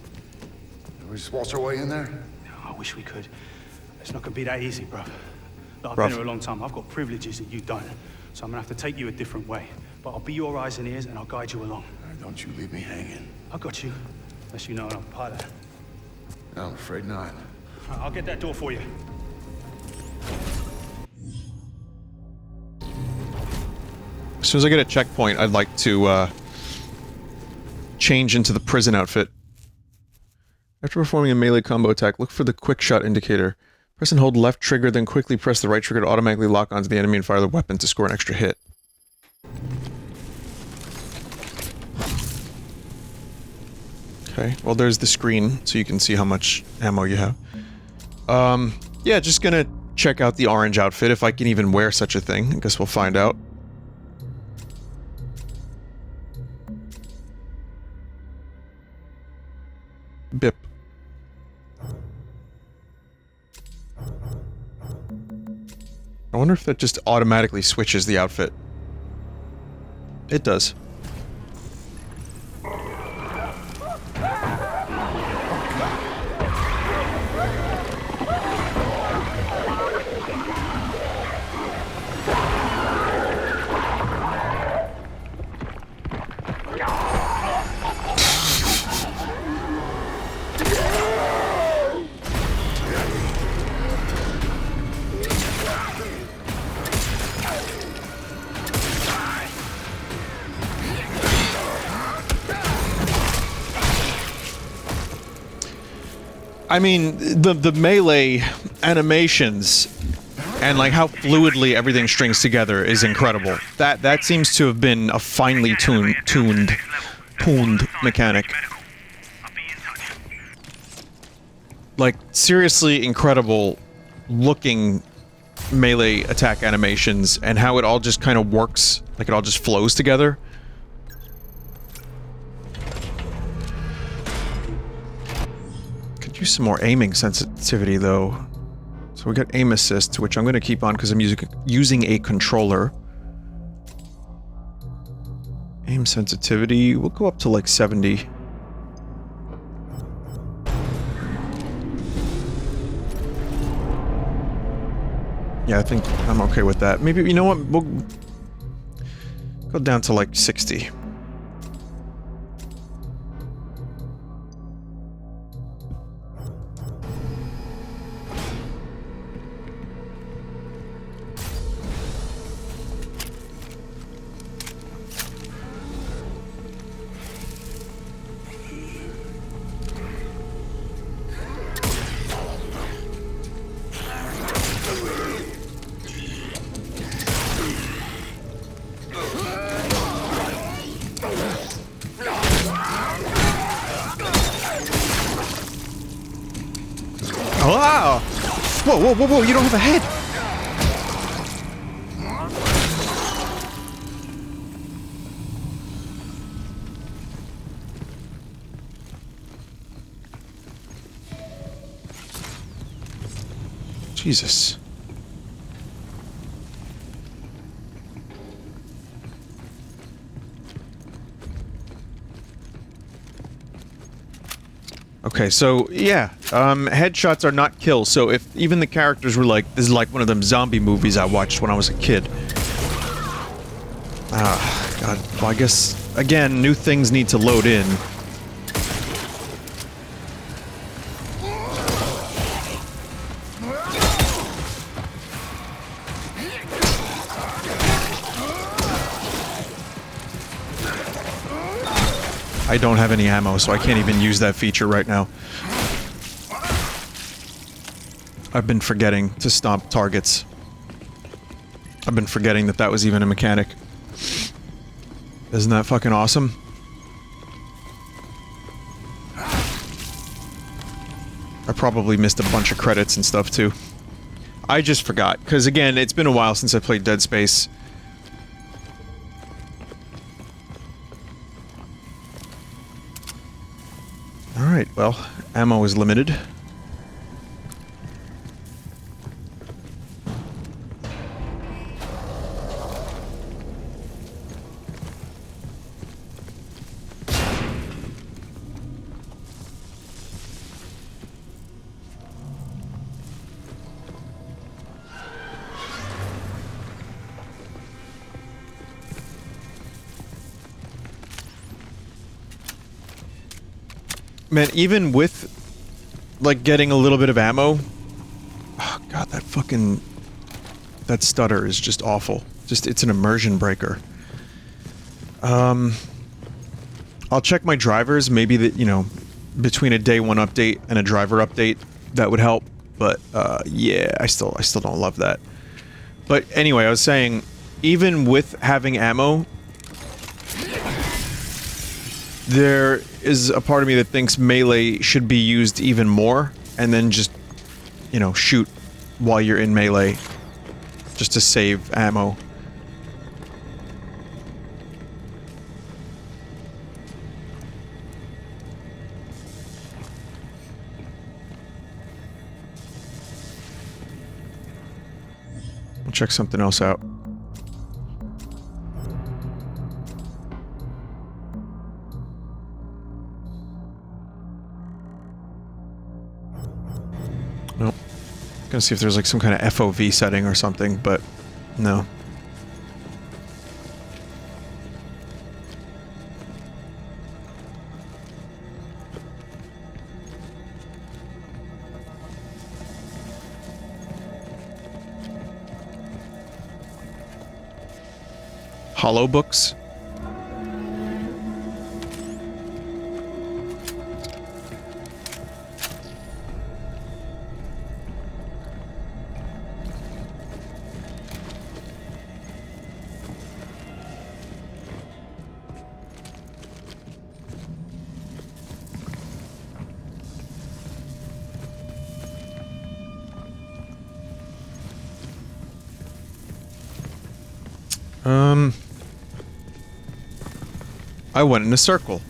We just waltz our way in there? I wish we could. It's not gonna be that easy, bruv. Look, I've been here a long time. I've got privileges that you don't. So I'm gonna have to take you a different way. But I'll be your eyes and ears and I'll guide you along. Don't you leave me hanging. I got you. Unless you know I'm a pilot. No, I'm afraid not. I'll get that door for you. As soon as I get a checkpoint, I'd like to, change into the prison outfit. After performing a melee combo attack, look for the quick shot indicator. Press and hold left trigger, then quickly press the right trigger to automatically lock onto the enemy and fire the weapon to score an extra hit. Okay, well there's the screen, so you can see how much ammo you have. Yeah, just gonna check out the orange outfit, if I can even wear such a thing. I guess we'll find out. Bip. I wonder if that just automatically switches the outfit. It does. I mean, the melee animations and like how fluidly everything strings together is incredible. That seems to have been a finely tuned mechanic. Like seriously incredible looking melee attack animations and how it all just kind of works, like it all just flows together. Use some more aiming sensitivity though. So we got aim assist, which I'm going to keep on because I'm using a controller. Aim sensitivity, we'll go up to like 70. Yeah, I think I'm okay with that. Maybe, you know what, we'll go down to like 60. Wow! Whoa, whoa, whoa, whoa, you don't have a head! Jesus. Okay, so, yeah, headshots are not kills, so if even the characters were like, this is like one of them zombie movies I watched when I was a kid. Ah, God, well I guess, again, new things need to load in. I don't have any ammo, so I can't even use that feature right now. I've been forgetting to stomp targets. I've been forgetting that that was even a mechanic. Isn't that fucking awesome? I probably missed a bunch of credits and stuff too. I just forgot, because again, it's been a while since I played Dead Space. Alright, well, ammo is limited. Man, even with, like, getting a little bit of ammo... Oh, God, that fucking... That stutter is just awful. Just, it's an immersion breaker. I'll check my drivers, maybe that, you know, between a day 1 update and a driver update, that would help. But, yeah, I still don't love that. But anyway, I was saying, even with having ammo... There is a part of me that thinks melee should be used even more, and then just, you know, shoot while you're in melee, just to save ammo. I'll check something else out. Nope. Gonna see if there's like some kind of FOV setting or something, but no. Hollow books? I went in a circle.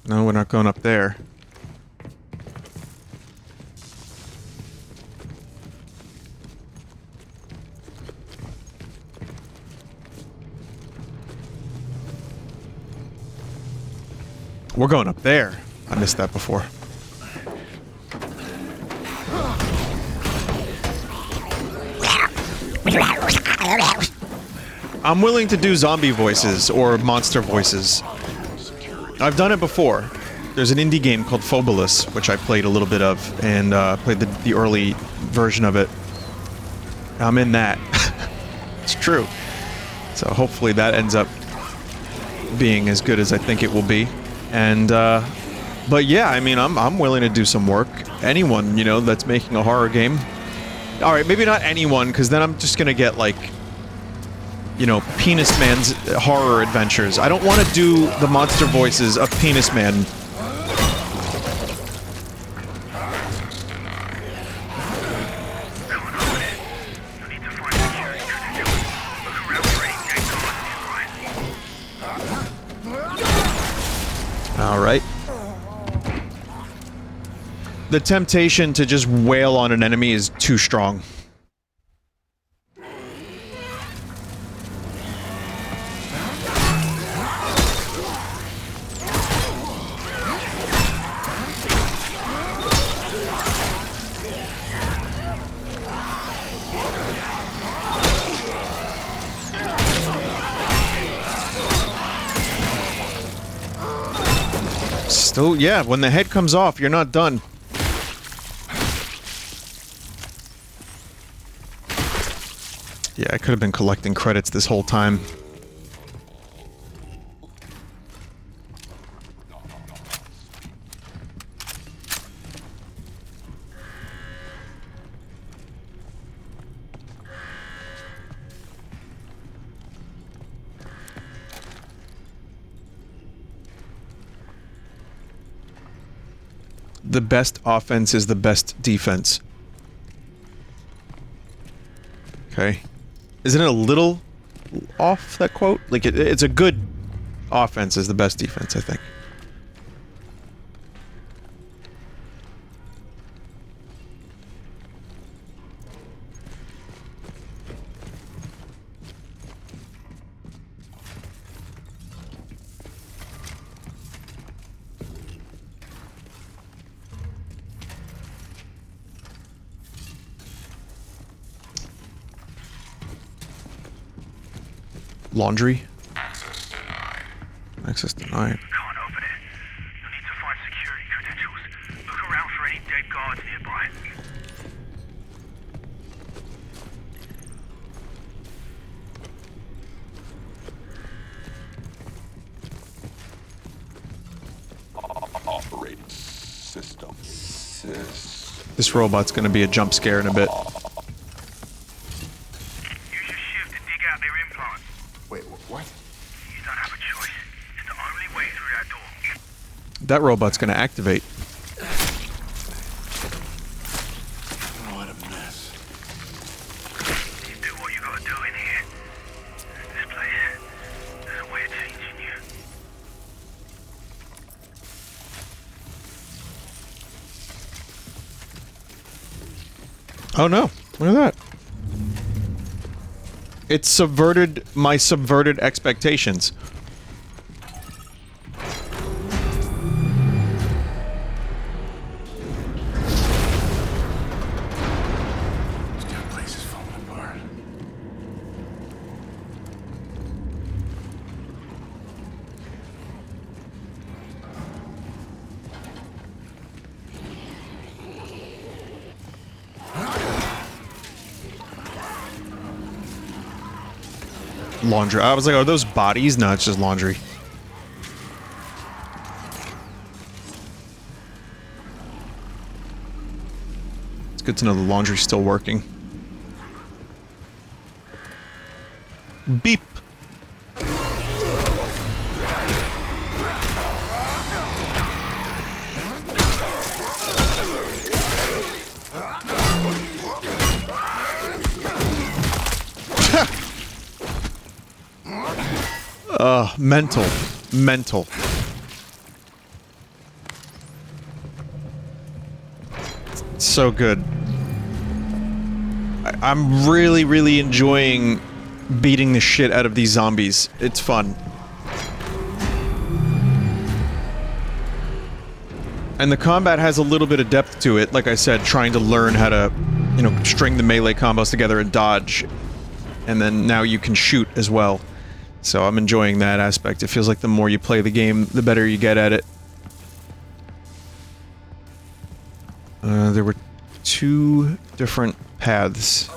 No, we're not going up there. We're going up there. I missed that before. I'm willing to do zombie voices or monster voices. I've done it before. There's an indie game called Phobulus, which I played a little bit of, and played the early version of it. I'm in that. It's true. So hopefully that ends up being as good as I think it will be. And, but yeah, I mean, I'm willing to do some work. Anyone, you know, that's making a horror game. Alright, maybe not anyone, because then I'm just gonna get, like, you know, Penis Man's horror adventures. I don't want to do the monster voices of Penis Man. Alright. The temptation to just wail on an enemy is too strong. Still, yeah, when the head comes off, you're not done. Yeah, I could have been collecting credits this whole time. The best offense is the best defense. Okay. Isn't it a little off, that quote? Like, it's a good offense is the best defense, I think. Laundry? Access denied. Access denied. Can't open it. I need to find security credentials. Look around for any dead guards nearby. Operating system. This robot's gonna be a jump scare in a bit. Use your shift to dig out their implants. Wait, what? You don't have a choice. It's the only way through that door. That robot's gonna activate. What a mess. You do what you gotta do in here. This place, there's a way of changing you. Oh no, look at that. It subverted my subverted expectations. This damn place is falling apart. Laundry. I was like, are those bodies? No, it's just laundry. It's good to know the laundry's still working. Beep. Mental. Mental. So good. I'm really, really enjoying beating the shit out of these zombies. It's fun. And the combat has a little bit of depth to it, like I said, trying to learn how to, you know, string the melee combos together and dodge. And then now you can shoot as well. So I'm enjoying that aspect. It feels like the more you play the game, the better you get at it. There were two different paths.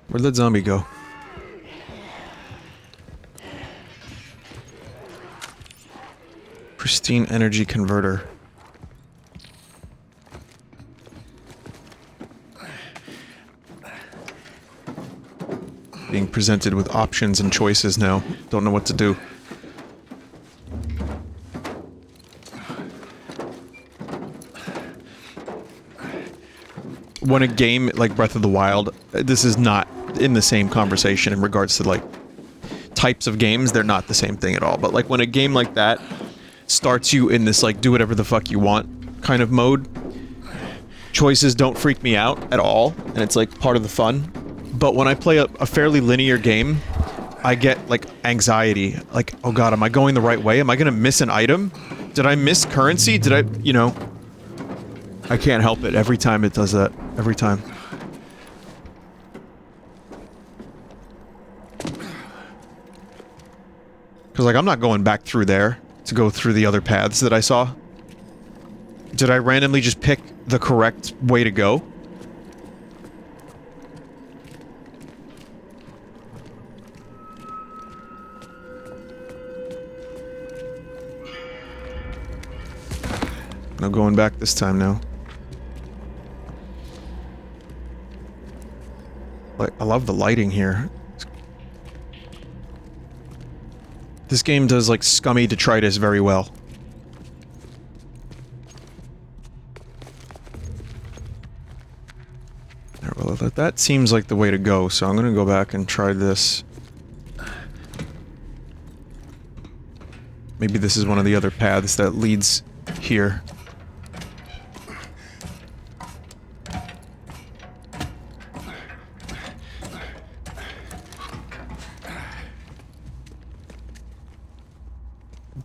Where'd that zombie go? Pristine energy converter. Being presented with options and choices now. Don't know what to do. When a game like Breath of the Wild, this is not in the same conversation in regards to like types of games, they're not the same thing at all. But like when a game like that starts you in this like do whatever the fuck you want kind of mode, choices don't freak me out at all, and it's like part of the fun. But when I play a fairly linear game, I get like anxiety, like, oh god, am I going the right way? Am I gonna miss an item? Did I miss currency? Did I, you know? I can't help it. Every time it does that. Every time. Because, like, I'm not going back through there to go through the other paths that I saw. Did I randomly just pick the correct way to go? No going back this time now. Like, I love the lighting here. This game does, like, scummy detritus very well. Well, that seems like the way to go, so I'm gonna go back and try this. Maybe this is one of the other paths that leads here.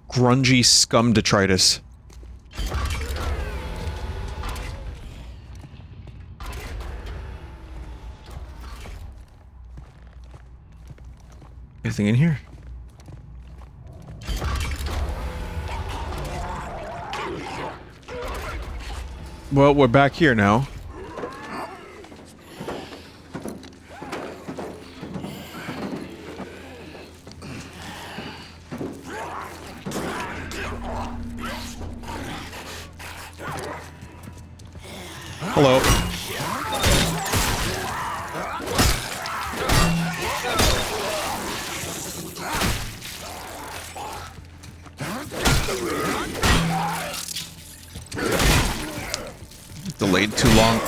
Grungy scum detritus. Anything in here? Well, we're back here now. Hello. Delayed too long.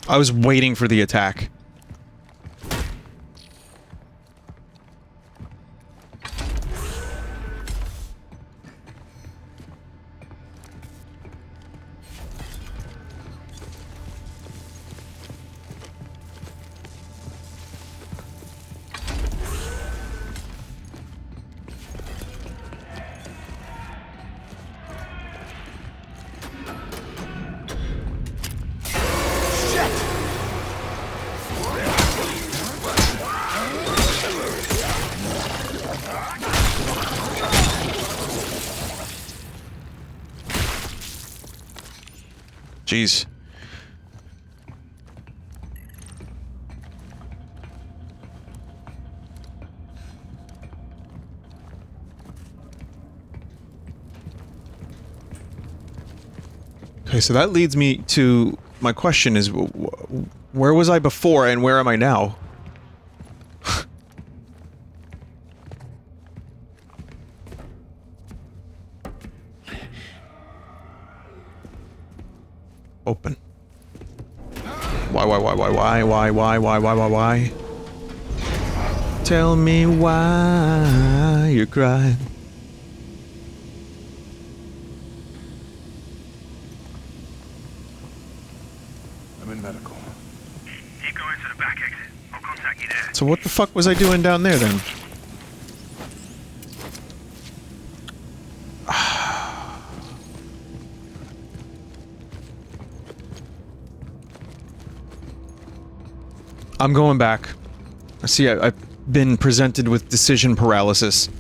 I was waiting for the attack. Jeez. Okay, so that leads me to my question is, where was I before and where am I now? Open. Why? Tell me why you're crying. I'm in medical. Keep going to the back exit. I'll contact you there. So what the fuck was I doing down there then? I'm going back. See, I've been presented with decision paralysis.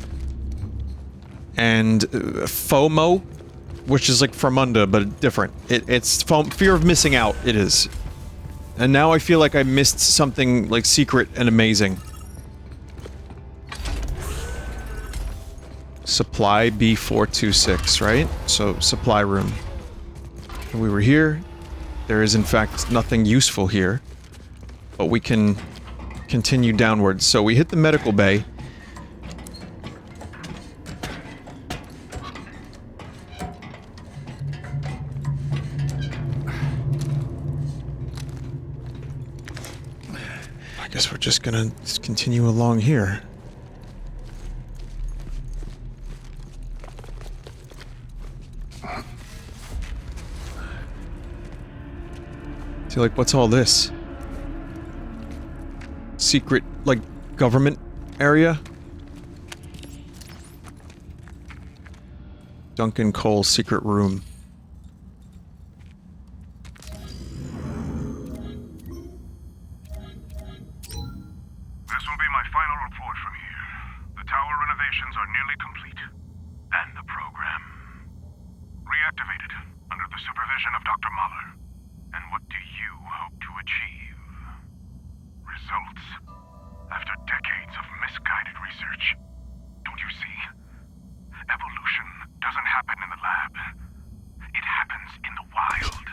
And FOMO, which is like Fromunda, but different. It's fear of missing out, it is. And now I feel like I missed something, like, secret and amazing. Supply B426, right? So, supply room. We were here. There is, in fact, nothing useful here. But we can continue downwards. So we hit the medical bay. I guess we're just gonna continue along here. See, like, what's all this? Secret, like, government area? Duncan Cole's secret room. activations are nearly complete. And the program reactivated under the supervision of Dr. Mahler. And what do you hope to achieve? Results after decades of misguided research. Don't you see? Evolution doesn't happen in the lab. It happens in the wild.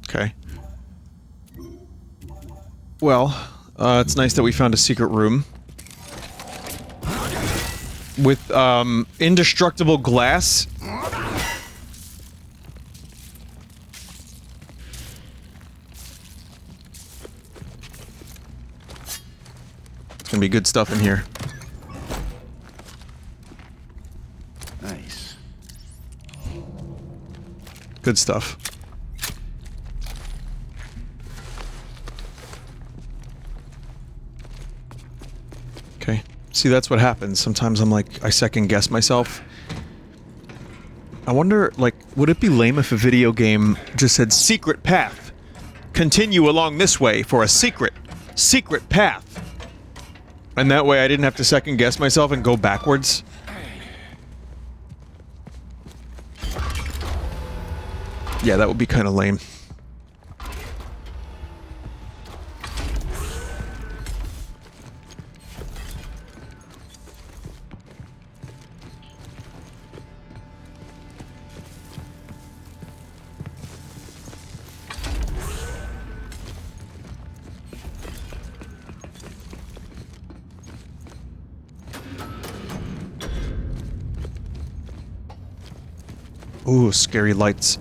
Okay. Well, it's nice that we found a secret room. With, indestructible glass. It's gonna be good stuff in here. Nice. Good stuff. Okay. See, that's what happens. Sometimes I'm like, I second guess myself. I wonder, like, would it be lame if a video game just said secret path? Continue along this way for a secret path. And that way I didn't have to second guess myself and go backwards. Yeah, that would be kind of lame. Ooh, scary lights.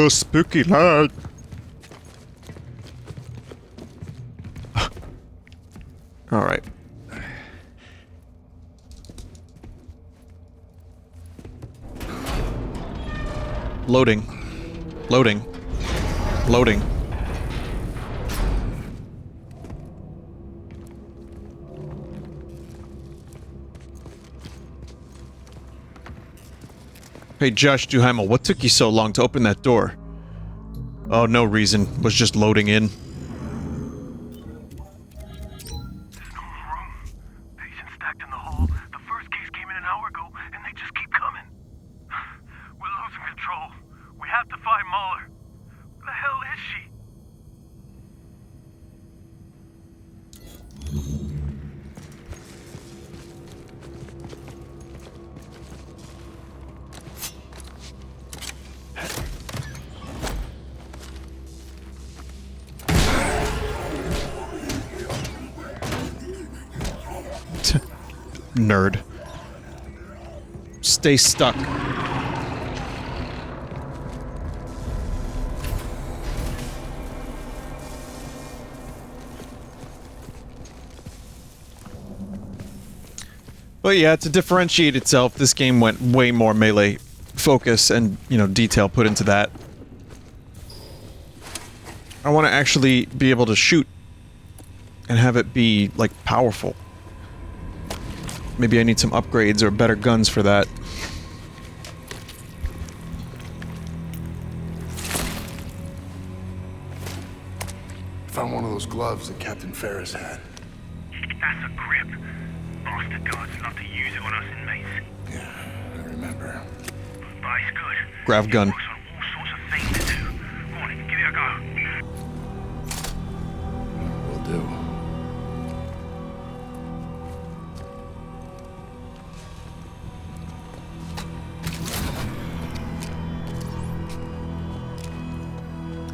Spooky light. All right. Loading. Loading. Loading. Hey, Josh Duhamel, what took you so long to open that door? Oh, no reason. Was just loading in. There's no more room. Patients stacked in the hall. The first case came in an hour ago, and they just keep coming. We're losing control. We have to find Mahler. Where the hell is she? Nerd. Stay stuck. But yeah, to differentiate itself, this game went way more melee focus and, you know, detail put into that. I want to actually be able to shoot and have it be, like, powerful. Maybe I need some upgrades or better guns for that. Found one of those gloves that Captain Ferris had. That's a grip. Bastard guards love to use it on us inmates. Yeah, I remember. But it's good. Grav gun. It works on all sorts of things to do. Go on, give it a go. Will do.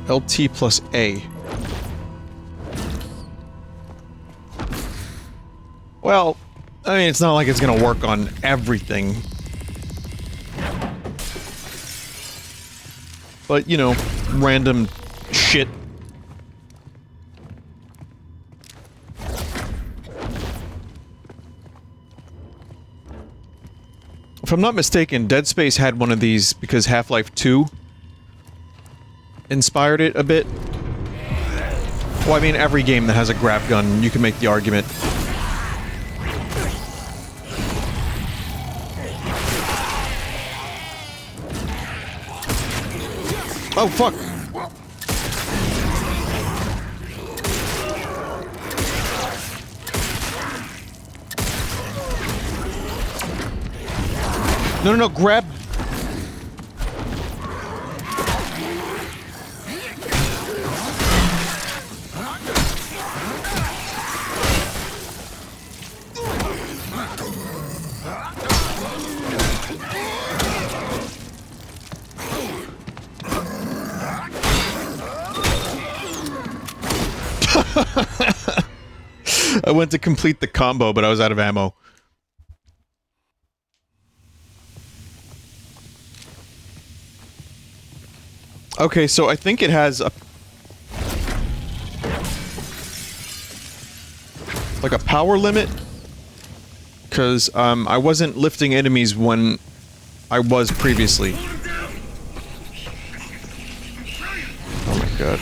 LT plus A. Well, I mean, it's not like it's gonna work on everything. But, you know, random shit. If I'm not mistaken, Dead Space had one of these because Half-Life 2 inspired it a bit. Well, I mean, every game that has a grav gun, you can make the argument. Oh, fuck! No, no, no, grab. I went to complete the combo, but I was out of ammo. Okay, so I think it has a... like a power limit? Because, I wasn't lifting enemies when I was previously. Oh my god.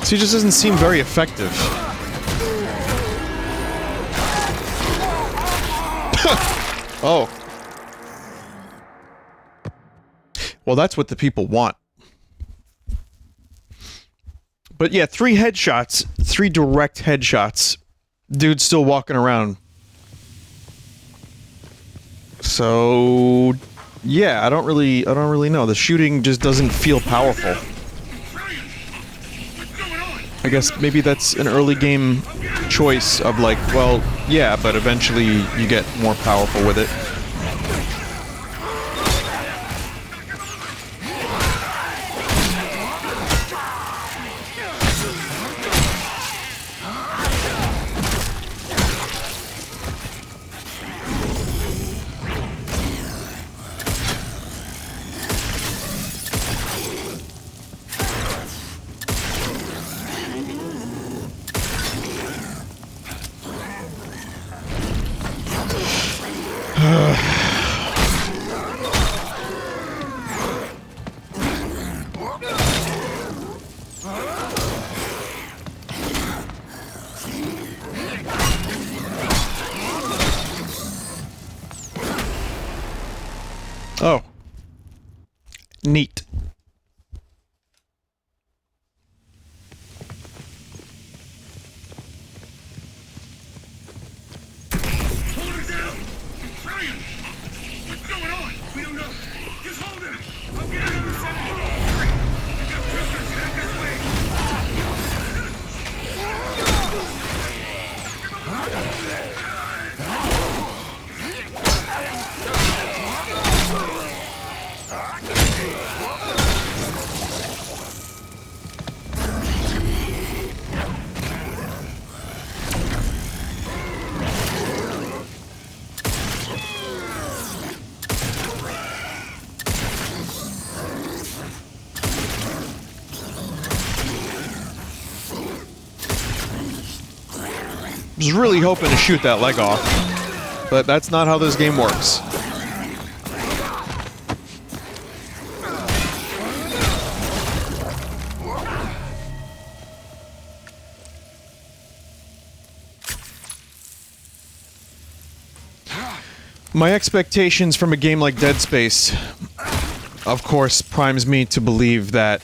He just doesn't seem very effective. Oh. Well, that's what the people want. But yeah, 3 headshots, 3 direct headshots. Dude's still walking around. So yeah, I don't really know. The shooting just doesn't feel powerful. I guess maybe that's an early game choice of like, well, yeah, but eventually you get more powerful with it. Oh. Neat. I was really hoping to shoot that leg off, but that's not how this game works. My expectations from a game like Dead Space, of course, primes me to believe that,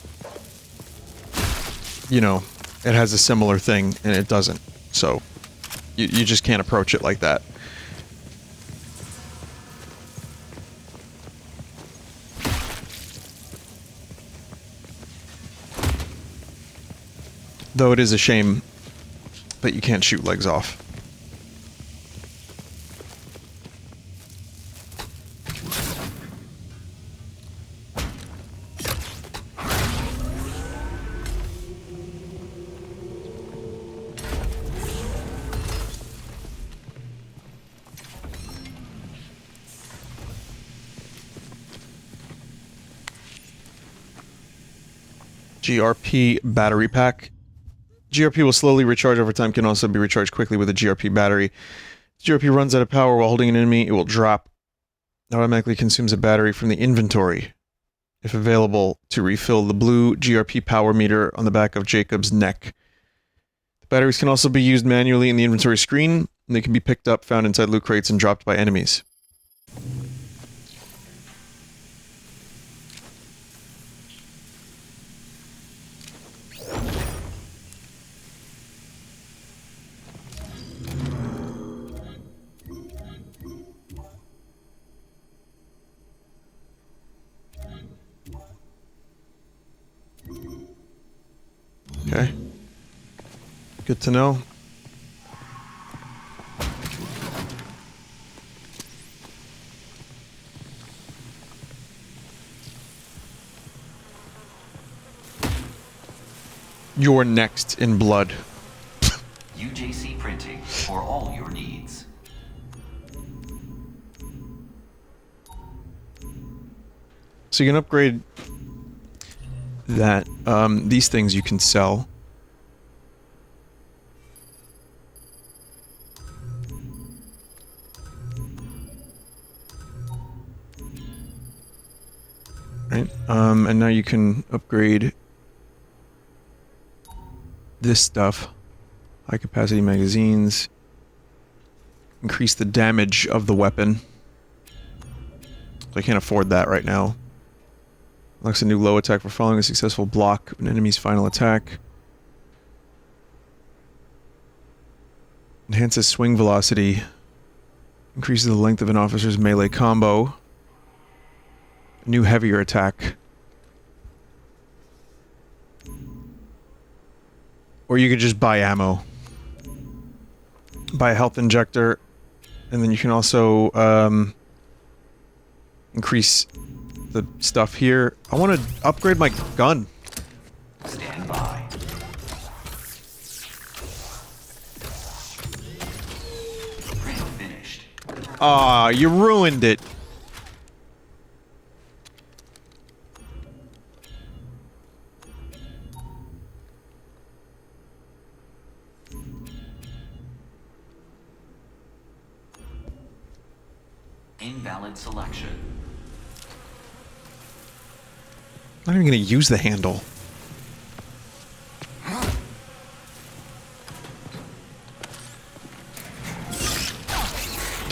you know, it has a similar thing, and it doesn't. So, you just can't approach it like that. Though it is a shame that you can't shoot legs off. GRP battery pack. GRP will slowly recharge over time, can also be recharged quickly with a GRP battery. GRP runs out of power while holding an enemy, it will drop. It automatically consumes a battery from the inventory. If available, to refill the blue GRP power meter on the back of Jacob's neck. The batteries can also be used manually in the inventory screen, and they can be picked up, found inside loot crates, and dropped by enemies. Okay. Good to know. You're next in blood. UJC printing for all your needs. So you can upgrade that. These things you can sell. Right. And now you can upgrade this stuff. High capacity magazines. Increase the damage of the weapon. So I can't afford that right now. Unlocks a new low attack for following a successful block of an enemy's final attack. Enhances swing velocity. Increases the length of an officer's melee combo. A new heavier attack. Or you could just buy ammo. Buy a health injector. And then you can also increase the stuff here. I want to upgrade my gun. Stand by. Print finished. Aw, you ruined it. Invalid selection. I'm not even going to use the handle.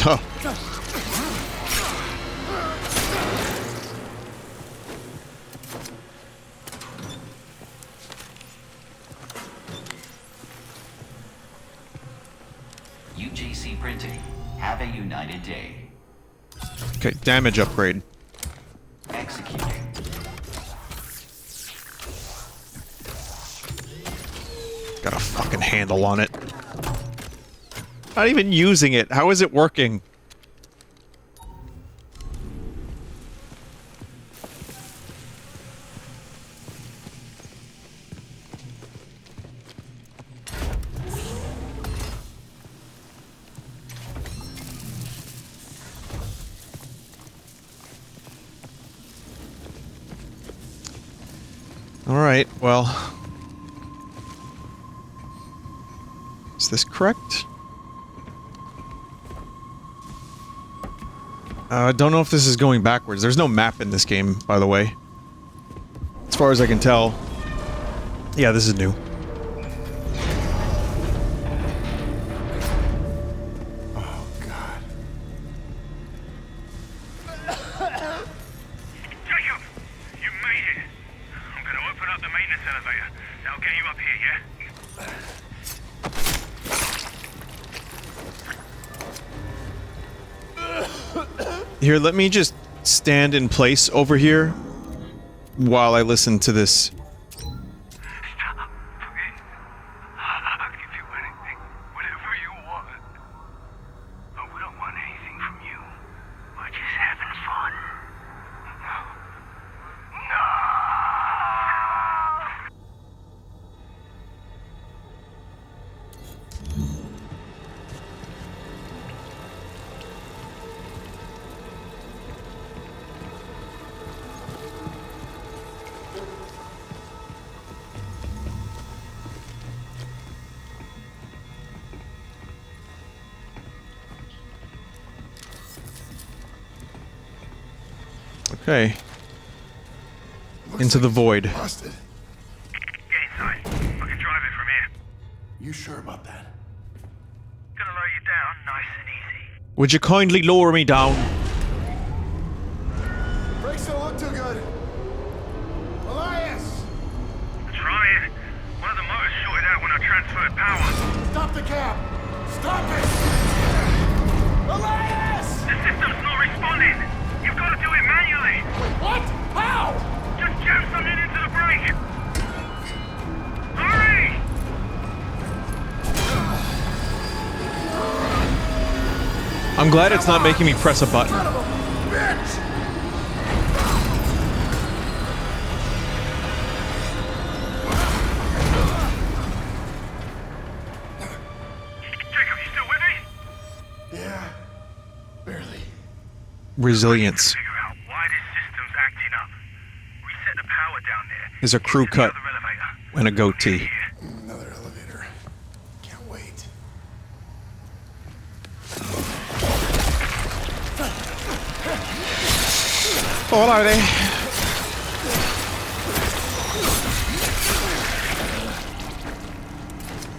Oh. UJC printing. Have a united day. Okay, damage upgrade. Executing. Got a fucking handle on it. Not even using it. How is it working? All right, well, is this correct? I don't know if this is going backwards. There's no map in this game, by the way. As far as I can tell. Yeah, this is new. Oh, God. Jacob! You made it! I'm gonna open up the maintenance elevator. That'll get you up here, yeah? Here, let me just stand in place over here while I listen to this. Stop. Please. I'll give you anything. Whatever you want. But we don't want anything from you. We're just having fun. No. Okay. Into the void. Busted. Get inside. I can drive it from here. You sure about that? Gonna lower you down nice and easy. Would you kindly lower me down? Brakes don't look too good. Elias! Trying. One of the motors shorted out when I transferred power. Stop the cab! Stop it! Elias! The system's not responding. You've got to do it manually. Wait, what? How? Just jam something into the brake. Hurry! I'm glad it's not making me press a button. Son of a bitch! Jacob, you still with me? Yeah, barely. Resilience. Figure out why this system's acting up. Reset the power down there. Is a crew Use the cut other elevator. and a goatee. Another elevator. Can't wait. Oh, hello there.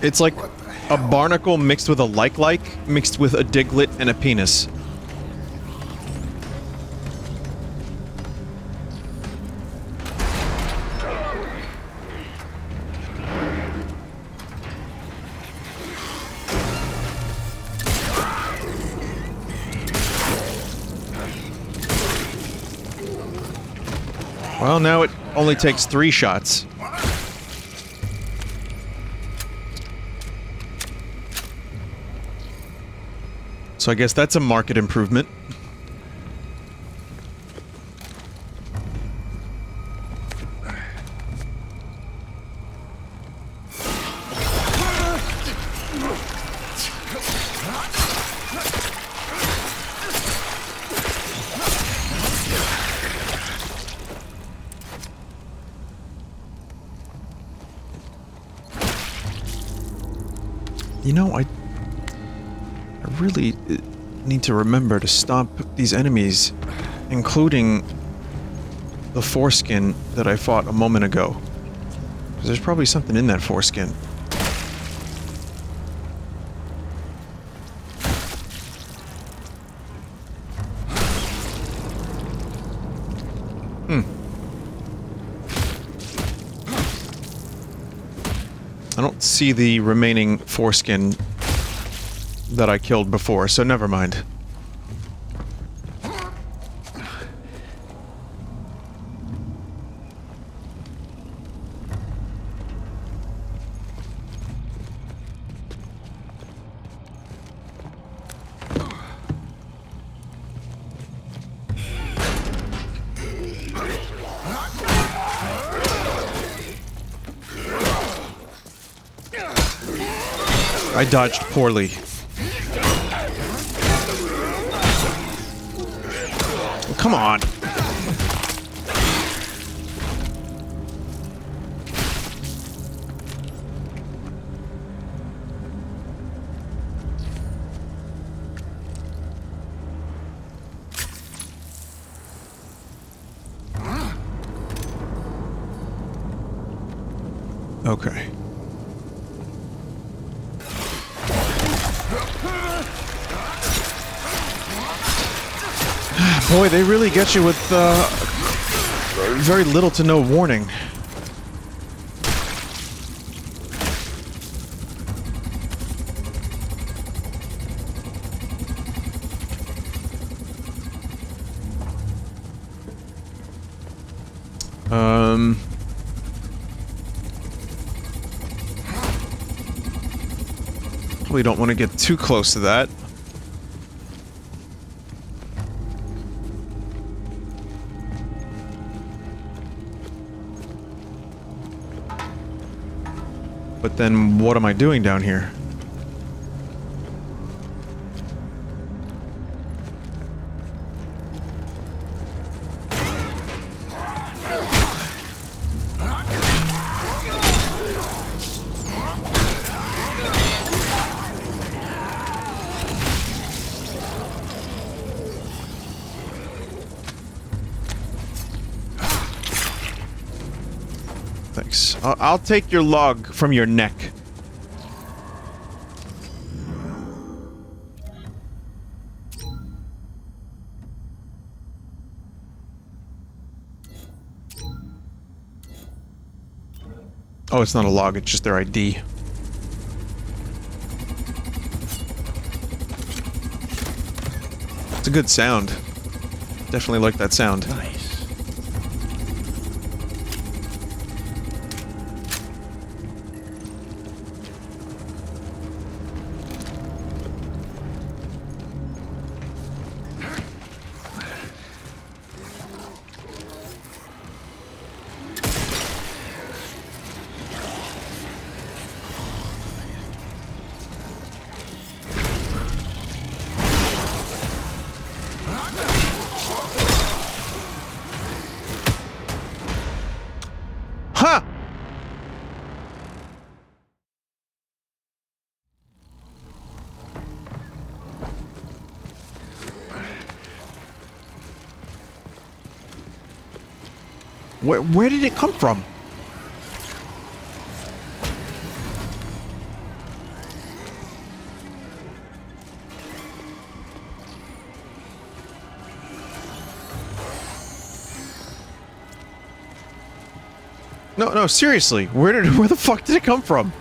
It's like a barnacle mixed with a like, mixed with a diglet and a penis. Well, now it only takes 3 shots. So I guess that's a market improvement. You know, I really need to remember to stomp these enemies, including the foreskin that I fought a moment ago. Because there's probably something in that foreskin. I don't see the remaining foreskin that I killed before, so never mind. I dodged poorly. Come on. Okay. Boy, they really get you with very little to no warning. Probably don't want to get too close to that. But then, what am I doing down here? thanks. I'll take your log from your neck. Oh, it's not a log, it's just their ID. It's a good sound. Definitely like that sound. Nice. Huh! Where did it come from? No, seriously. Where the fuck did it come from?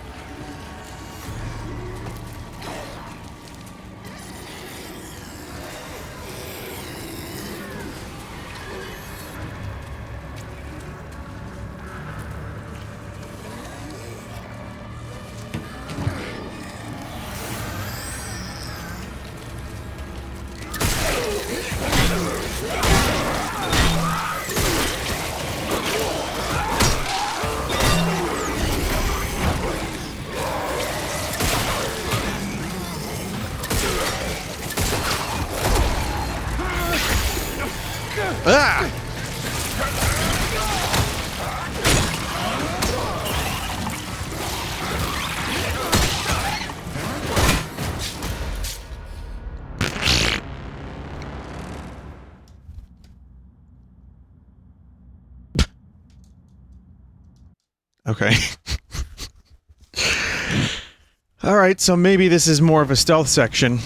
Ah! Okay. Alright, so maybe this is more of a stealth section.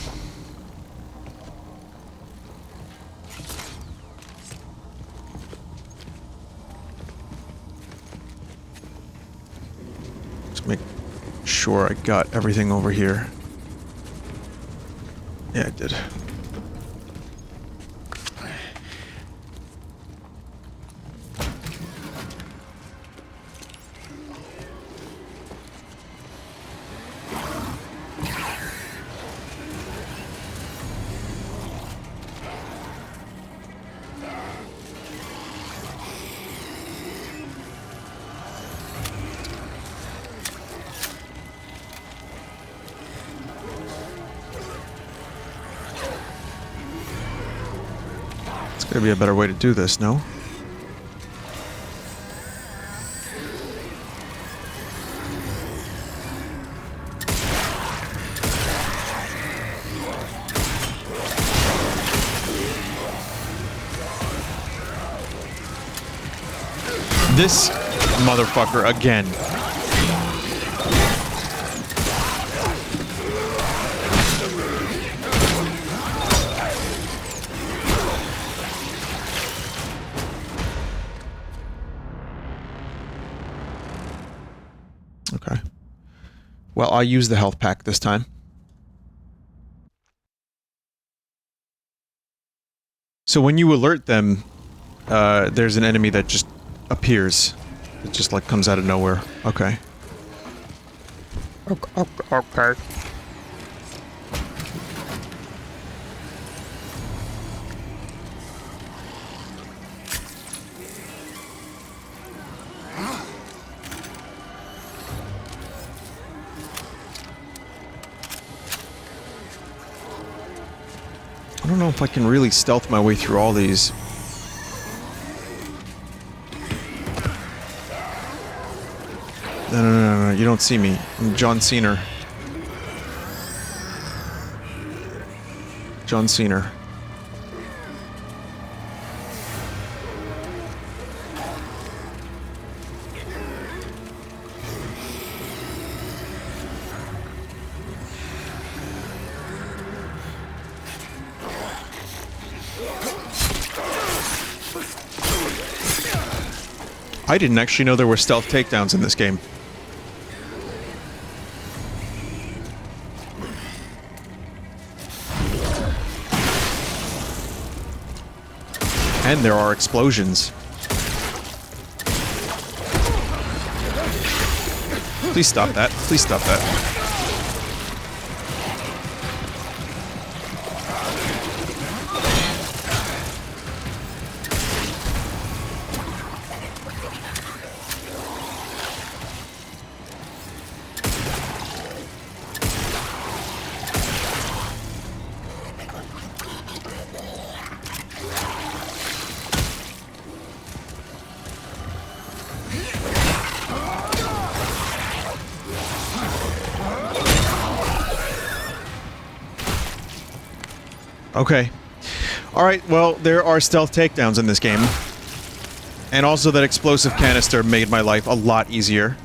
Let's make sure I got everything over here. Yeah, I did. There's gotta be a better way to do this, no? This motherfucker again. Okay. Well, I'll use the health pack this time. So when you alert them, there's an enemy that just appears. It just like comes out of nowhere. Okay. Okay. I don't know if I can really stealth my way through all these. No, you don't see me. I'm John Cena. John Cena. I didn't actually know there were stealth takedowns in this game. And there are explosions. Please stop that. Please stop that. Okay. Alright, well, there are stealth takedowns in this game. And also that explosive canister made my life a lot easier.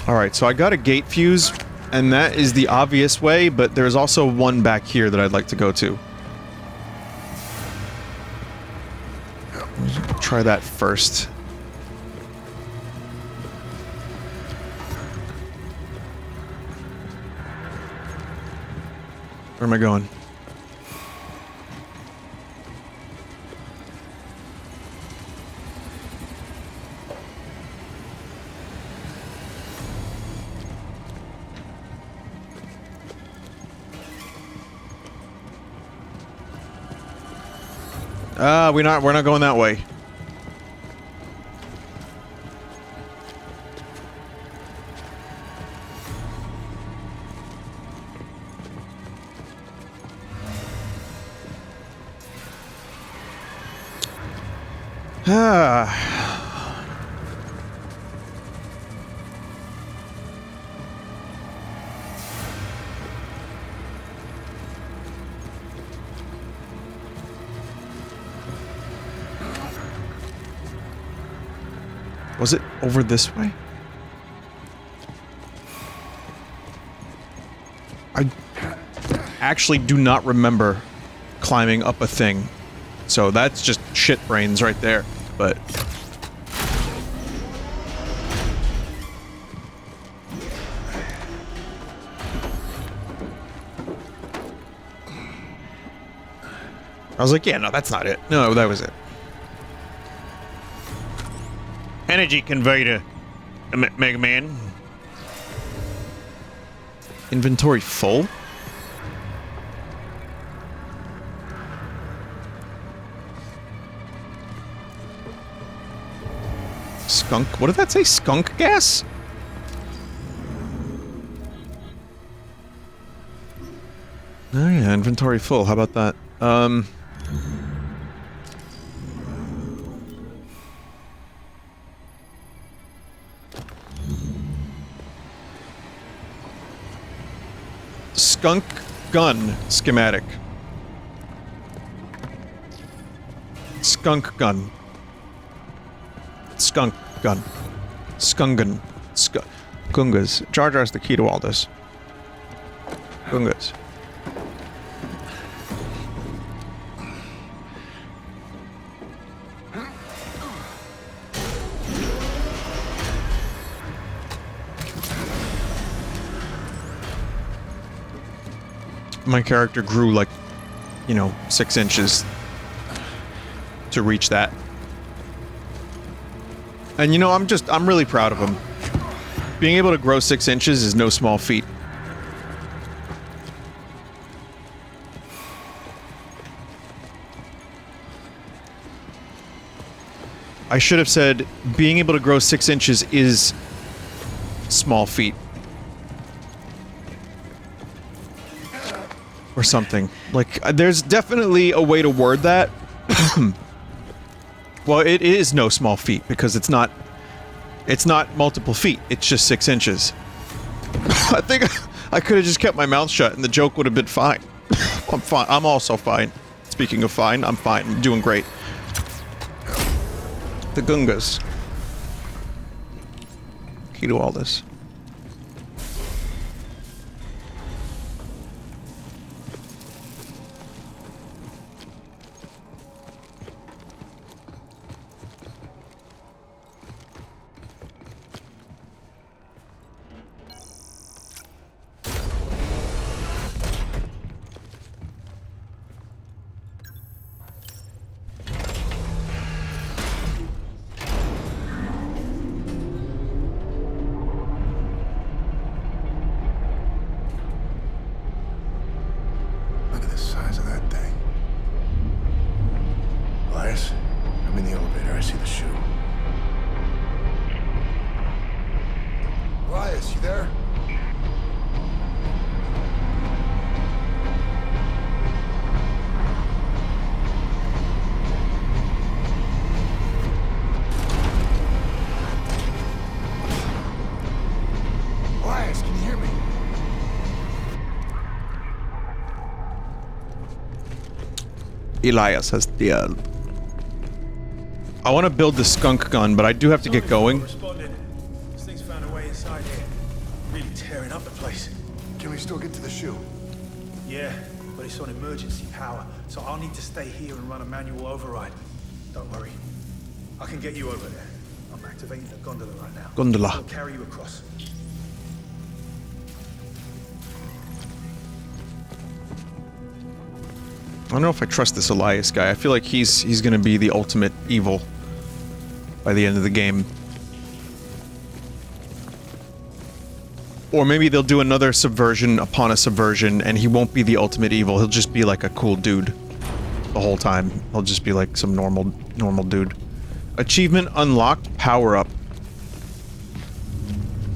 Alright, so I got a gate fuse, and that is the obvious way, but there's also one back here that I'd like to go to. Try that first. Where am I going? We're not going that way. Was it over this way? I actually do not remember climbing up a thing. So that's just shit brains right there, but... I was like, yeah, no, that's not it. No, that was it. Energy conveyor, Mega Man. Inventory full? Skunk? What did that say? Skunk gas? Oh yeah, inventory full. How about that? Skunk gun schematic. Skunk gun. Skunk gun. Skungan. Gungas. Jar Jar's the key to all this. Gungas. My character grew like, you know, 6 inches to reach that. And you know, I'm really proud of him. Being able to grow 6 inches is no small feat. I should have said, being able to grow 6 inches is small feat. Or something. Like, there's definitely a way to word that. Well, it is no small feat, because it's not multiple feet, it's just 6 inches. I think I could have just kept my mouth shut and the joke would have been fine. I'm fine. I'm also fine. Speaking of fine, I'm fine. I'm doing great. The Gungas. Key to all this. Look at the size of that thing. Elias, I'm in the elevator. I see the shoe. Elias, you there? Elias, can you hear me? Elias has the. I want to build the skunk gun, but I do have to get going. Responded. This thing's found a way inside here. Really tearing up the place. Can we still get to the shoe? Yeah, but it's on emergency power, so I'll need to stay here and run a manual override. Don't worry. I can get you over there. I'm activating the gondola right now. Gondola. I'll carry you across. I don't know if I trust this Elias guy. I feel like he's gonna be the ultimate evil by the end of the game. Or maybe they'll do another subversion upon a subversion and he won't be the ultimate evil. He'll just be like a cool dude the whole time. He'll just be like some normal dude. Achievement unlocked, power up.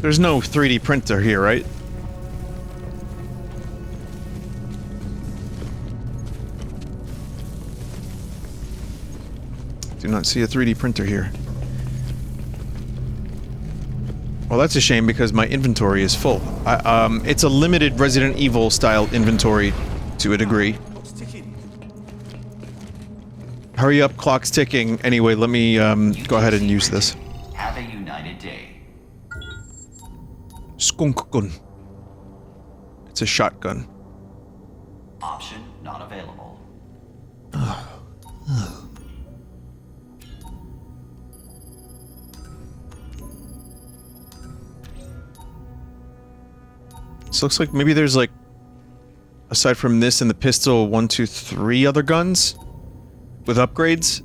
There's no 3D printer here, right? Do not see a 3D printer here. Well, that's a shame because my inventory is full. It's a limited Resident Evil style inventory to a degree. Hurry up, clock's ticking. Anyway, let me go ahead and use this. Have a united day. Skunk gun. It's a shotgun. Option not available. This looks like maybe there's like, aside from this and the pistol, 1, 2, 3 other guns with upgrades.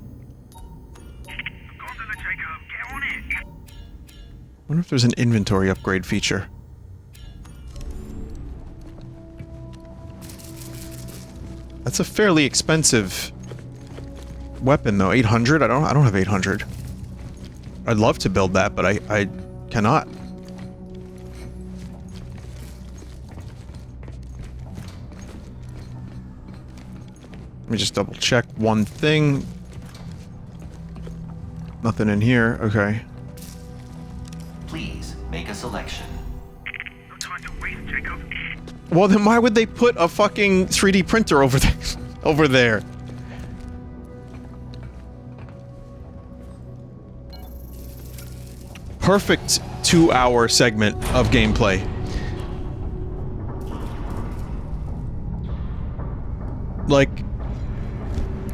Wonder if there's an inventory upgrade feature. That's a fairly expensive weapon though. 800? I don't have 800. I'd love to build that, but I cannot. Let me just double check one thing. Nothing in here. Okay. Please make a selection. No time to waste, Jacob. Well, then why would they put a fucking 3D printer over there? Over there? Perfect 2-hour segment of gameplay. Like,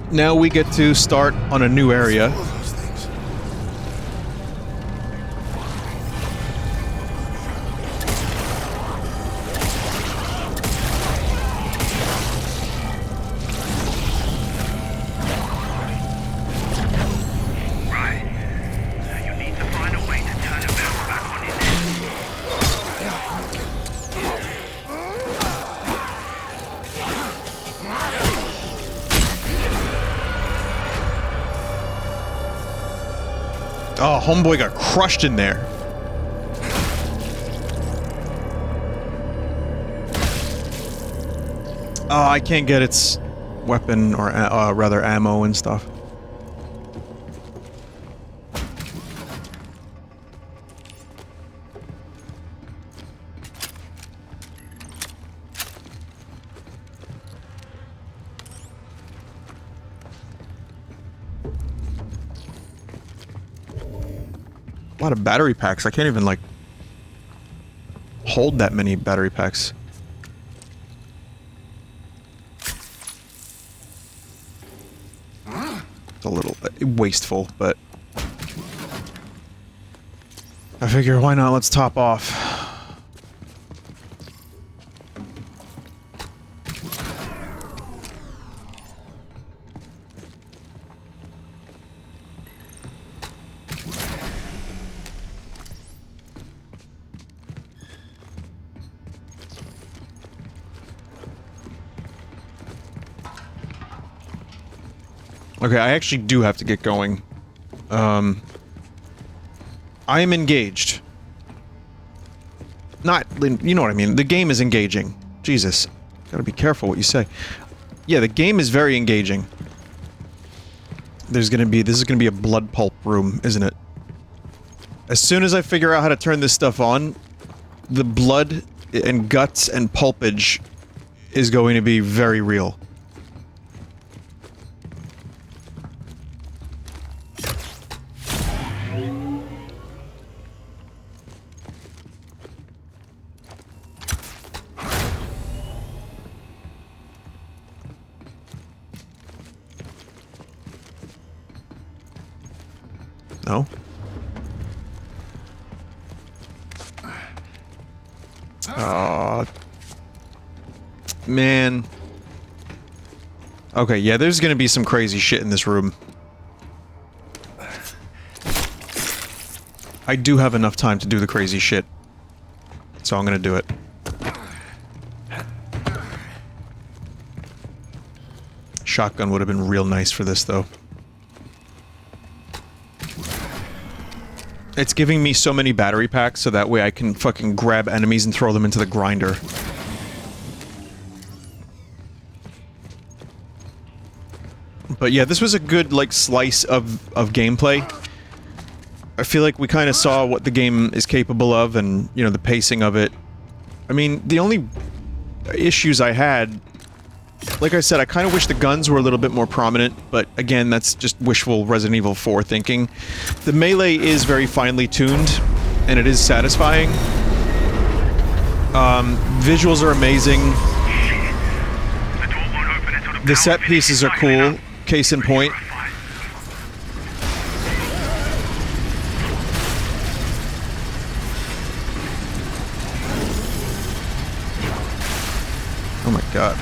now we get to start on a new area. Oh, homeboy got crushed in there. Oh, I can't get its weapon or rather ammo and stuff. A lot of battery packs. I can't even, like, hold that many battery packs. It's a little wasteful, but... I figure, why not? Let's top off. Okay, I actually do have to get going. I am engaged. Not, you know what I mean. The game is engaging. Jesus. Gotta be careful what you say. Yeah, the game is very engaging. This is gonna be a blood pulp room, isn't it? As soon as I figure out how to turn this stuff on, the blood and guts and pulpage is going to be very real. No? Aw. Man. Okay, yeah, there's gonna be some crazy shit in this room. I do have enough time to do the crazy shit. So I'm gonna do it. Shotgun would have been real nice for this, though. It's giving me so many battery packs, so that way I can fucking grab enemies and throw them into the grinder. But yeah, this was a good, like, slice of gameplay. I feel like we kind of saw what the game is capable of, and, you know, the pacing of it. I mean, the only issues I had... Like I said, I kind of wish the guns were a little bit more prominent, but again, that's just wishful Resident Evil 4 thinking. The melee is very finely tuned, and it is satisfying. Visuals are amazing. The set pieces are cool, case in point. Oh my god.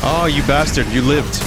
Oh, you bastard, you lived.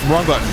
Wrong button.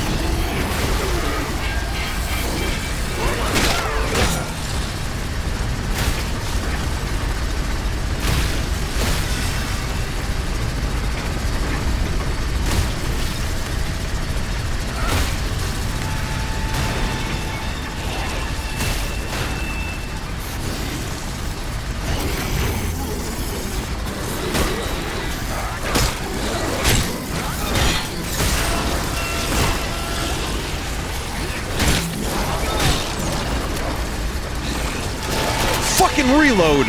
Fucking reload!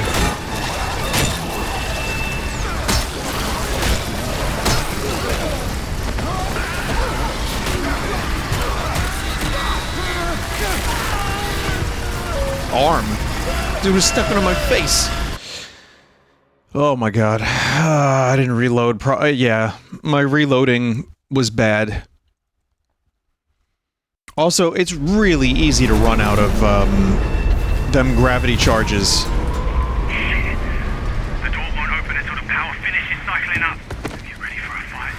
Arm. Dude was stepping on my face. Oh my god. I didn't reload. Yeah, my reloading was bad. Also, it's really easy to run out of them gravity charges. Shit. The door won't open until the power finishes cycling up. Get ready for a fight.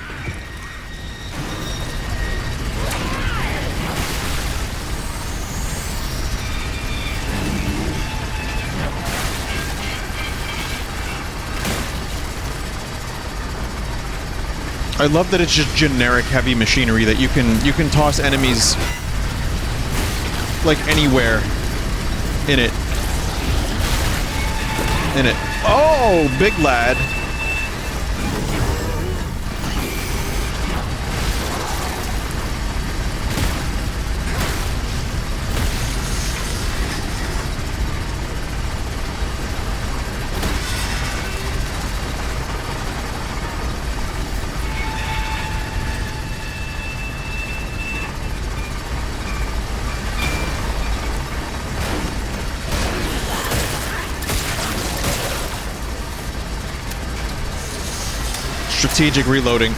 I love that it's just generic heavy machinery that you can toss enemies like anywhere in it. Oh, big lad. Strategic reloading.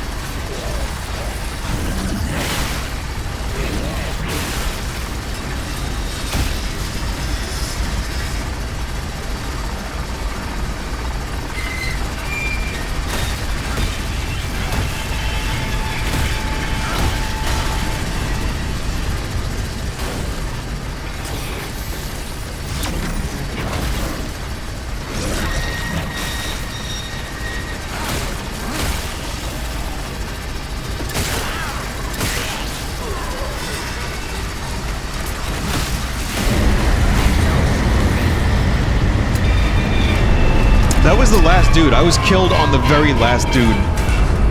That was the last dude. I was killed on the very last dude.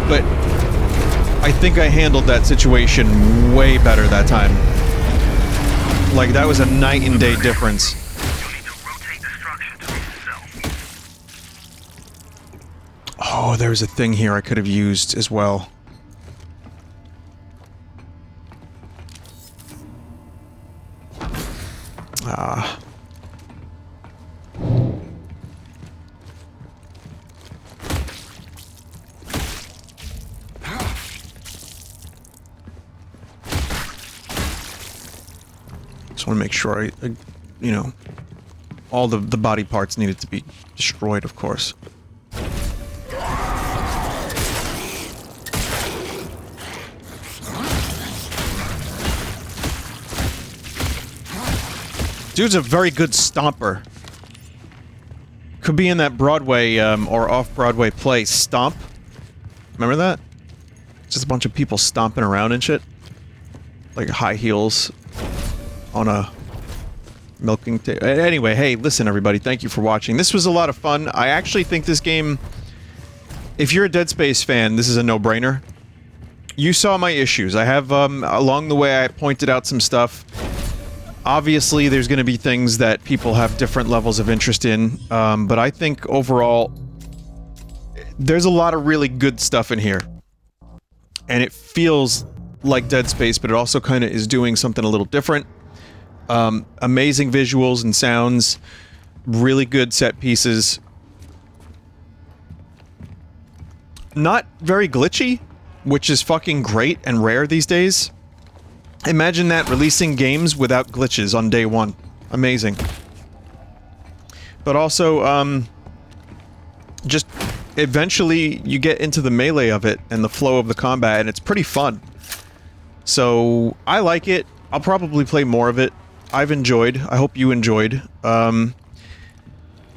But I think I handled that situation way better that time. Like, that was a night and day difference. Oh, there was a thing here I could have used as well. Ah. Just want to make sure I you know, all the body parts needed to be destroyed, of course. Dude's a very good stomper. Could be in that Broadway, or off-Broadway play, Stomp. Remember that? Just a bunch of people stomping around and shit. Like high heels on a milking table. Anyway, hey, listen everybody, thank you for watching. This was a lot of fun. I actually think this game, if you're a Dead Space fan, this is a no-brainer. You saw my issues. I have, along the way I pointed out some stuff. Obviously, there's going to be things that people have different levels of interest in, but I think overall, there's a lot of really good stuff in here. And it feels like Dead Space, but it also kind of is doing something a little different. Amazing visuals and sounds, really good set pieces. Not very glitchy, which is fucking great and rare these days. Imagine that, releasing games without glitches on day one. Amazing. But also, just eventually you get into the melee of it and the flow of the combat, and it's pretty fun. So, I like it. I'll probably play more of it. I've enjoyed. I hope you enjoyed. You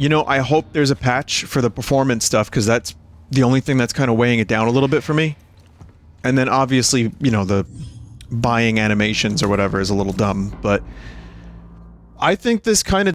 know, I hope there's a patch for the performance stuff, because that's the only thing that's kind of weighing it down a little bit for me. And then obviously, you know, the buying animations or whatever is a little dumb, but I think this kind of